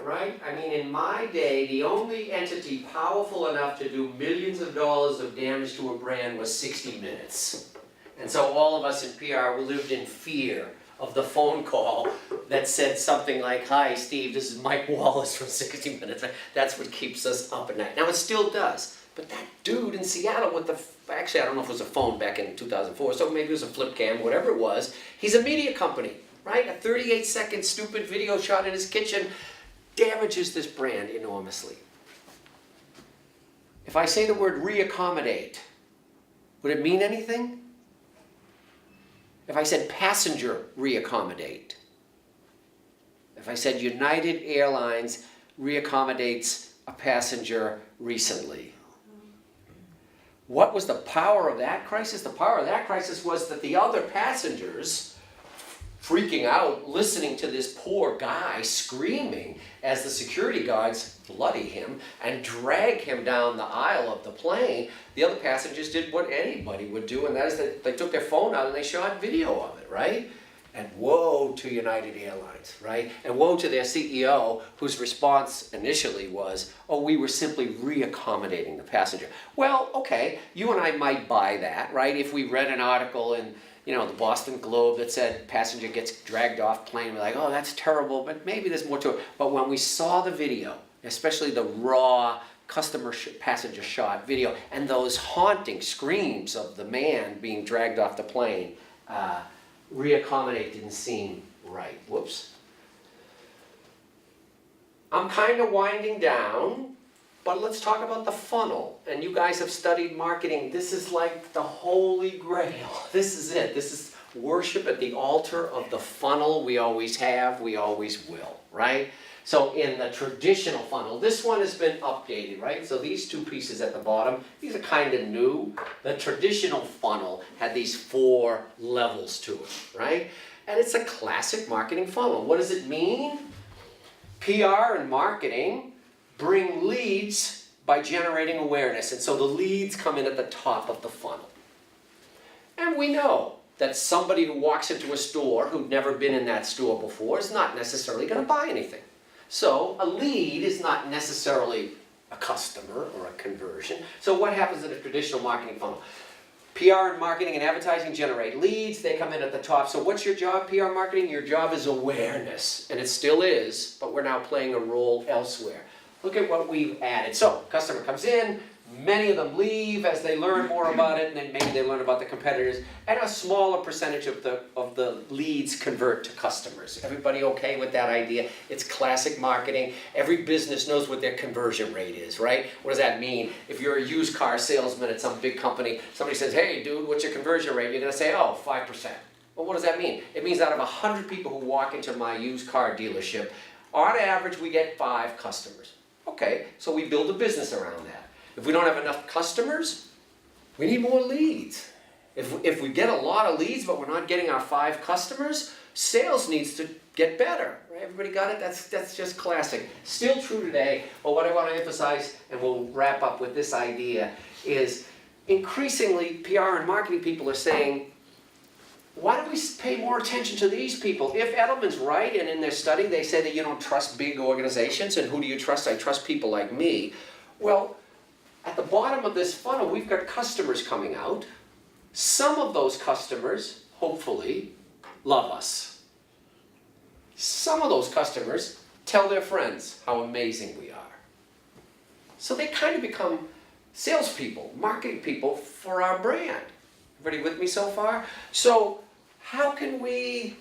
Right? I mean, in my day, the only entity powerful enough to do millions of dollars of damage to a brand was 60 Minutes. And so all of us in PR lived in fear of the phone call that said something like, "Hi, Steve, this is Mike Wallace from 60 Minutes. That's what keeps us up at night. Now, it still does. But that dude in Seattle with actually, I don't know if it was a phone back in 2004, so maybe it was a flip cam, whatever it was. He's a media company, right? A 38-second stupid video shot in his kitchen damages this brand enormously. If I say the word reaccommodate, would it mean anything? If I said passenger reaccommodate, if I said United Airlines reaccommodates a passenger recently, what was the power of that crisis? The power of that crisis was that the other passengers, freaking out, listening to this poor guy screaming as the security guards bloody him and drag him down the aisle of the plane, the other passengers did what anybody would do, and that is that they took their phone out and they shot video of it, right? And woe to United Airlines, right? And woe to their CEO, whose response initially was, "Oh, we were simply reaccommodating the passenger." Well, okay, you and I might buy that, right? If we read an article in the Boston Globe that said passenger gets dragged off plane, we're like, "Oh, that's terrible," but maybe there's more to it. But when we saw the video, especially the raw passenger shot video, and those haunting screams of the man being dragged off the plane, reaccommodate didn't seem right. Whoops. I'm kind of winding down, but let's talk about the funnel. And you guys have studied marketing. This is like the holy grail. This is it. This is worship at the altar of the funnel. We always have, we always will, right? So in the traditional funnel, this one has been updated, right? So these two pieces at the bottom, these are kind of new. The traditional funnel had these 4 levels to it, right? And it's a classic marketing funnel. What does it mean? PR and marketing bring leads by generating awareness. And so the leads come in at the top of the funnel. And we know that somebody who walks into a store who'd never been in that store before is not necessarily going to buy anything. So a lead is not necessarily a customer or a conversion. So what happens in a traditional marketing funnel? PR and marketing and advertising generate leads. They come in at the top. So what's your job, PR marketing? Your job is awareness. And it still is, but we're now playing a role elsewhere. Look at what we've added. So customer comes in, Many of them leave as they learn more about it, and then maybe they learn about the competitors, and a smaller percentage of the leads convert to customers. Everybody okay with that idea? It's classic marketing. Every business knows what their conversion rate is, right? What does that mean? If you're a used car salesman at some big company, somebody says, hey dude, what's your conversion rate? You're gonna say, oh, 5%. Well, what does that mean? It means out of 100 people who walk into my used car dealership, on average we get 5 customers. Okay, so we build a business around that. If we don't have enough customers, we need more leads. If we get a lot of leads but we're not getting our 5 customers, sales needs to get better. Right? Everybody got it? That's just classic. Still true today, but what I want to emphasize, and we'll wrap up with this idea, is increasingly PR and marketing people are saying, why don't we pay more attention to these people? If Edelman's right, and in their study they say that you don't trust big organizations, and who do you trust? I trust people like me. Well, at the bottom of this funnel, we've got customers coming out. Some of those customers, hopefully, love us. Some of those customers tell their friends how amazing we are. So they kind of become salespeople, marketing people for our brand. Everybody with me so far? So how can we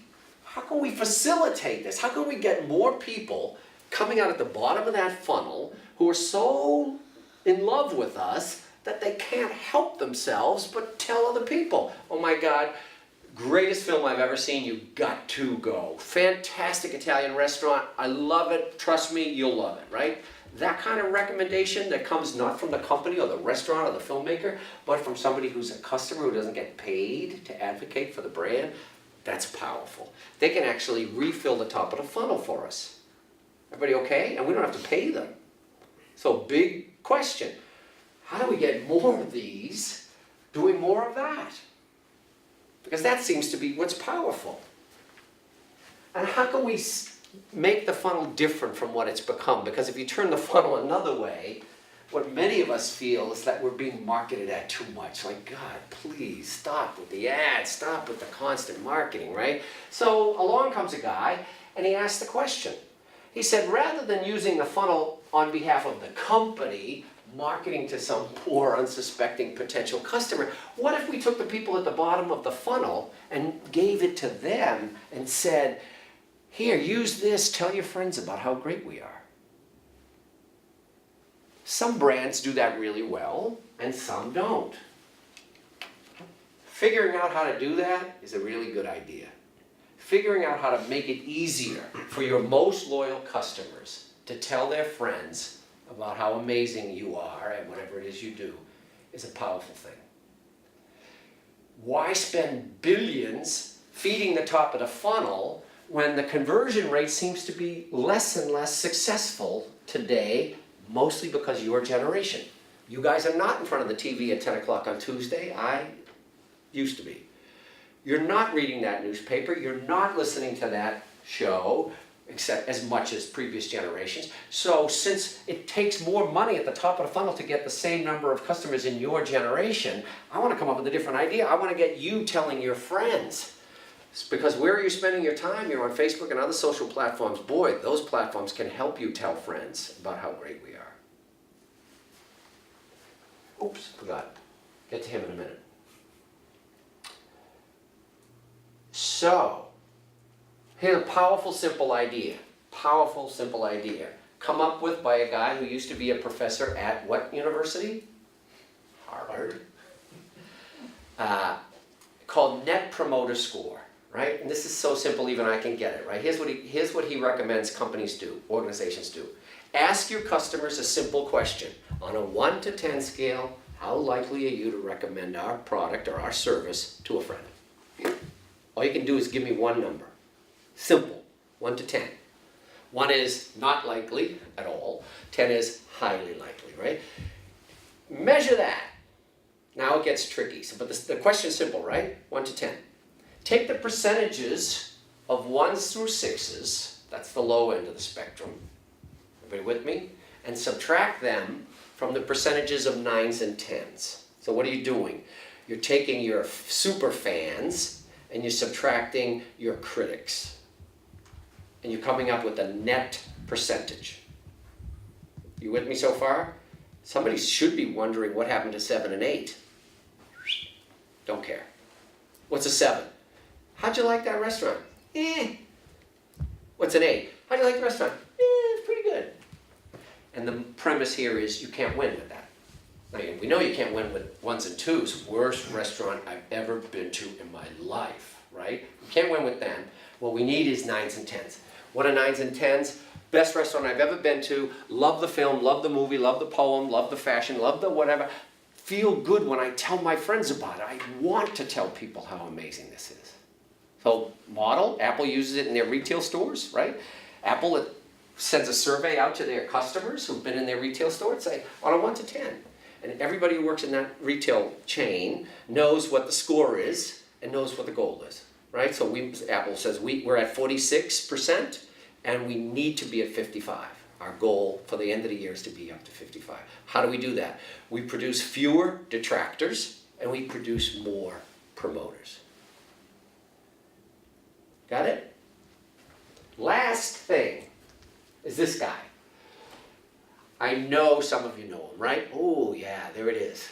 facilitate this? How can we get more people coming out at the bottom of that funnel who are so in love with us that they can't help themselves but tell other people? Oh my God, greatest film I've ever seen, you got to go. Fantastic Italian restaurant, I love it, trust me, you'll love it, right? That kind of recommendation that comes not from the company or the restaurant or the filmmaker, but from somebody who's a customer who doesn't get paid to advocate for the brand, that's powerful. They can actually refill the top of the funnel for us. Everybody okay? And we don't have to pay them. So big question, how do we get more of these doing more of that? Because that seems to be what's powerful. And how can we make the funnel different from what it's become? Because if you turn the funnel another way, what many of us feel is that we're being marketed at too much. Like, God, please stop with the ads, stop with the constant marketing, right? So along comes a guy and he asked the question. He said, rather than using the funnel on behalf of the company, marketing to some poor, unsuspecting potential customer, what if we took the people at the bottom of the funnel and gave it to them and said, here, use this, tell your friends about how great we are. Some brands do that really well, and some don't. Figuring out how to do that is a really good idea. Figuring out how to make it easier for your most loyal customers to tell their friends about how amazing you are and whatever it is you do is a powerful thing. Why spend billions feeding the top of the funnel when the conversion rate seems to be less and less successful today, mostly because your generation. You guys are not in front of the TV at 10 o'clock on Tuesday. I used to be. You're not reading that newspaper. You're not listening to that show, except as much as previous generations. So since it takes more money at the top of the funnel to get the same number of customers in your generation, I want to come up with a different idea. I want to get you telling your friends. Because where are you spending your time? You're on Facebook and other social platforms. Boy, those platforms can help you tell friends about how great we are. Oops, forgot. Get to him in a minute. So, here's a powerful, simple idea. Powerful, simple idea. Come up with by a guy who used to be a professor at what university? Harvard. Called Net Promoter Score. Right? And this is so simple, even I can get it, right? Here's what he recommends companies do, organizations do. Ask your customers a simple question. On a 1 to 10 scale, how likely are you to recommend our product or our service to a friend? All you can do is give me one number. Simple, 1 to 10. 1 is not likely at all. 10 is highly likely, right? Measure that. Now it gets tricky, but the question is simple, right? 1 to 10. Take the percentages of 1s through 6s, that's the low end of the spectrum, everybody with me? And subtract them from the percentages of 9s and 10s. So what are you doing? You're taking your super fans and you're subtracting your critics. And you're coming up with a net percentage. You with me so far? Somebody should be wondering what happened to 7 and 8. Don't care. What's a 7? How'd you like that restaurant? What's an 8? How'd you like the restaurant? It's pretty good. And the premise here is you can't win with that. I mean, we know you can't win with 1s and 2s. Worst restaurant I've ever been to in my life, right? You can't win with them. What we need is 9s and 10s. What are 9s and 10s? Best restaurant I've ever been to. Love the film, love the movie, love the poem, love the fashion, love the whatever. Feel good when I tell my friends about it. I want to tell people how amazing this is. So model, Apple uses it in their retail stores, right? Apple sends a survey out to their customers who've been in their retail store and say, on a 1 to 10. And everybody who works in that retail chain knows what the score is and knows what the goal is, right? So Apple says we're at 46% and we need to be at 55. Our goal for the end of the year is to be up to 55. How do we do that? We produce fewer detractors and we produce more promoters. Got it? Last thing is this guy. I know some of you know him, right? Oh yeah, there it is.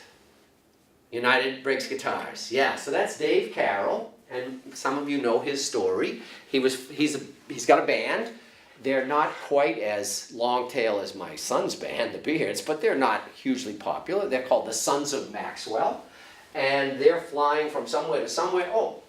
United Breaks Guitars. Yeah, so that's Dave Carroll, and some of you know his story. He's got a band. They're not quite as Longtail as my son's band, the Beards, but they're not hugely popular. They're called the Sons of Maxwell, and they're flying from somewhere to somewhere. Oh,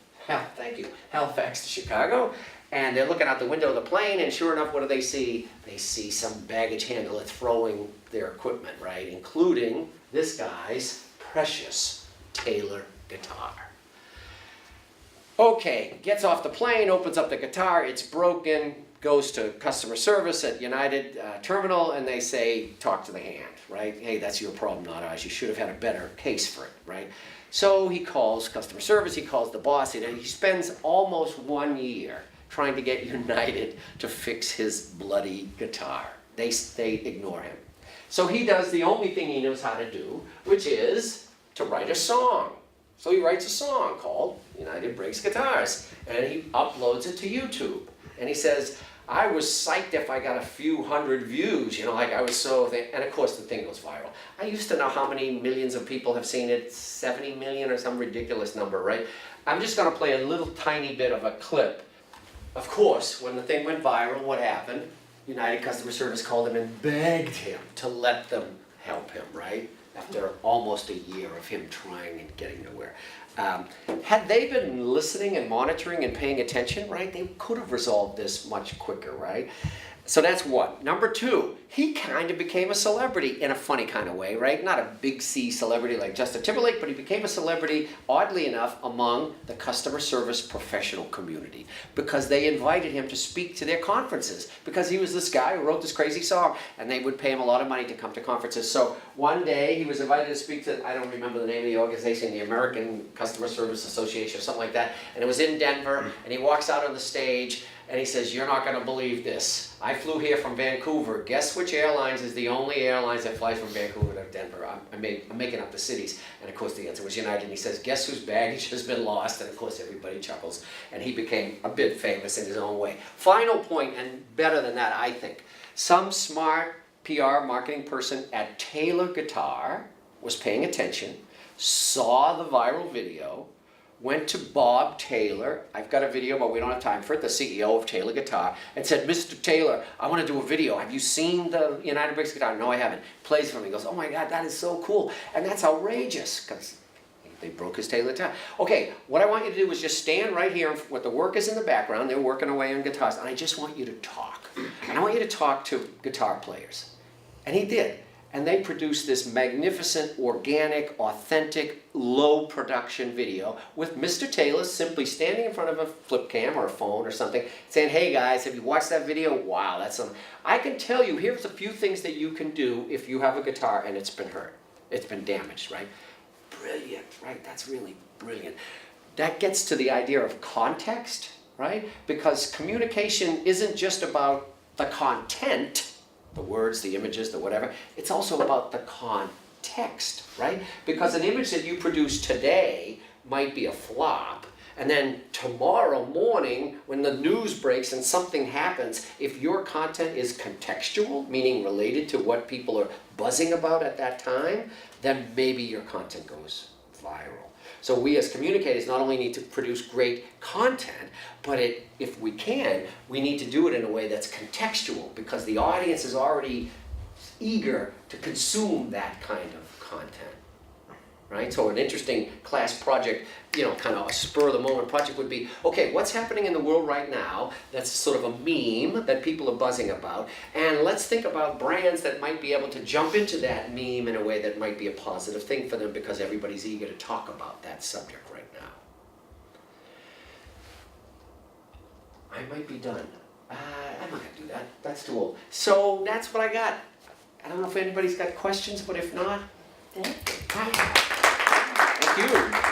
thank you. Halifax to Chicago. And they're looking out the window of the plane, and sure enough, what do they see? They see some baggage handler throwing their equipment, right? Including this guy's precious Taylor guitar. Okay, gets off the plane, opens up the guitar, it's broken, goes to customer service at United Terminal, and they say, talk to the hand, right? Hey, that's your problem, not ours. You should have had a better case for it, right? So he calls customer service, he calls the boss, and he spends almost 1 year trying to get United to fix his bloody guitar. They ignore him. So he does the only thing he knows how to do, which is to write a song. So he writes a song called United Breaks Guitars, and he uploads it to YouTube. And he says, I was psyched if I got a few hundred views, like I was so, and of course the thing goes viral. I used to know how many millions of people have seen it, 70 million or some ridiculous number, right? I'm just gonna play a little tiny bit of a clip. Of course, when the thing went viral, what happened? United Customer Service called him and begged him to let them help him, right? After almost a year of him trying and getting nowhere. Had they been listening and monitoring and paying attention, right, they could have resolved this much quicker, right? So that's one. Number two, he kind of became a celebrity in a funny kind of way, right? Not a big C celebrity like Justin Timberlake, but he became a celebrity, oddly enough, among the customer service professional community because they invited him to speak to their conferences because he was this guy who wrote this crazy song and they would pay him a lot of money to come to conferences. So one day he was invited to speak to, I don't remember the name of the organization, the American Customer Service Association or something like that, and it was in Denver, and he walks out on the stage and he says, you're not going to believe this. I flew here from Vancouver. Guess which airlines is the only airlines that flies from Vancouver to Denver? I'm making up the cities. And of course the answer was United. And he says, guess whose baggage has been lost? And of course everybody chuckles. And he became a bit famous in his own way. Final point, and better than that, I think. Some smart PR marketing person at Taylor Guitar was paying attention, saw the viral video, went to Bob Taylor, I've got a video but we don't have time for it, the CEO of Taylor Guitar, and said, Mr. Taylor, I want to do a video. Have you seen the United Breaks Guitar? No, I haven't. Plays for me. He goes, oh my God, that is so cool. And that's outrageous because they broke his Taylor guitar. Okay, what I want you to do is just stand right here with the workers in the background. They're working away on guitars. And I just want you to talk. And I want you to talk to guitar players. And he did. And they produced this magnificent, organic, authentic, low production video with Mr. Taylor simply standing in front of a flip cam or a phone or something saying, hey guys, have you watched that video? Wow, that's something. I can tell you, here's a few things that you can do if you have a guitar and it's been hurt. It's been damaged, right? Brilliant, right? That's really brilliant. That gets to the idea of context, right? Because communication isn't just about the content, the words, the images, the whatever. It's also about the context, right? Because an image that you produce today might be a flop, And then tomorrow morning, when the news breaks and something happens, if your content is contextual, meaning related to what people are buzzing about at that time, then maybe your content goes viral. So we as communicators not only need to produce great content, but if we can, we need to do it in a way that's contextual, because the audience is already eager to consume that kind of content. Right? So an interesting class project, kind of a spur of the moment project would be, okay, what's happening in the world right now that's sort of a meme that people are buzzing about, and let's think about brands that might be able to jump into that meme in a way that might be a positive thing for them because everybody's eager to talk about that subject right now. I might be done. I'm not gonna do that. That's too old. So that's what I got. I don't know if anybody's got questions, but if not, Thank you. thank you.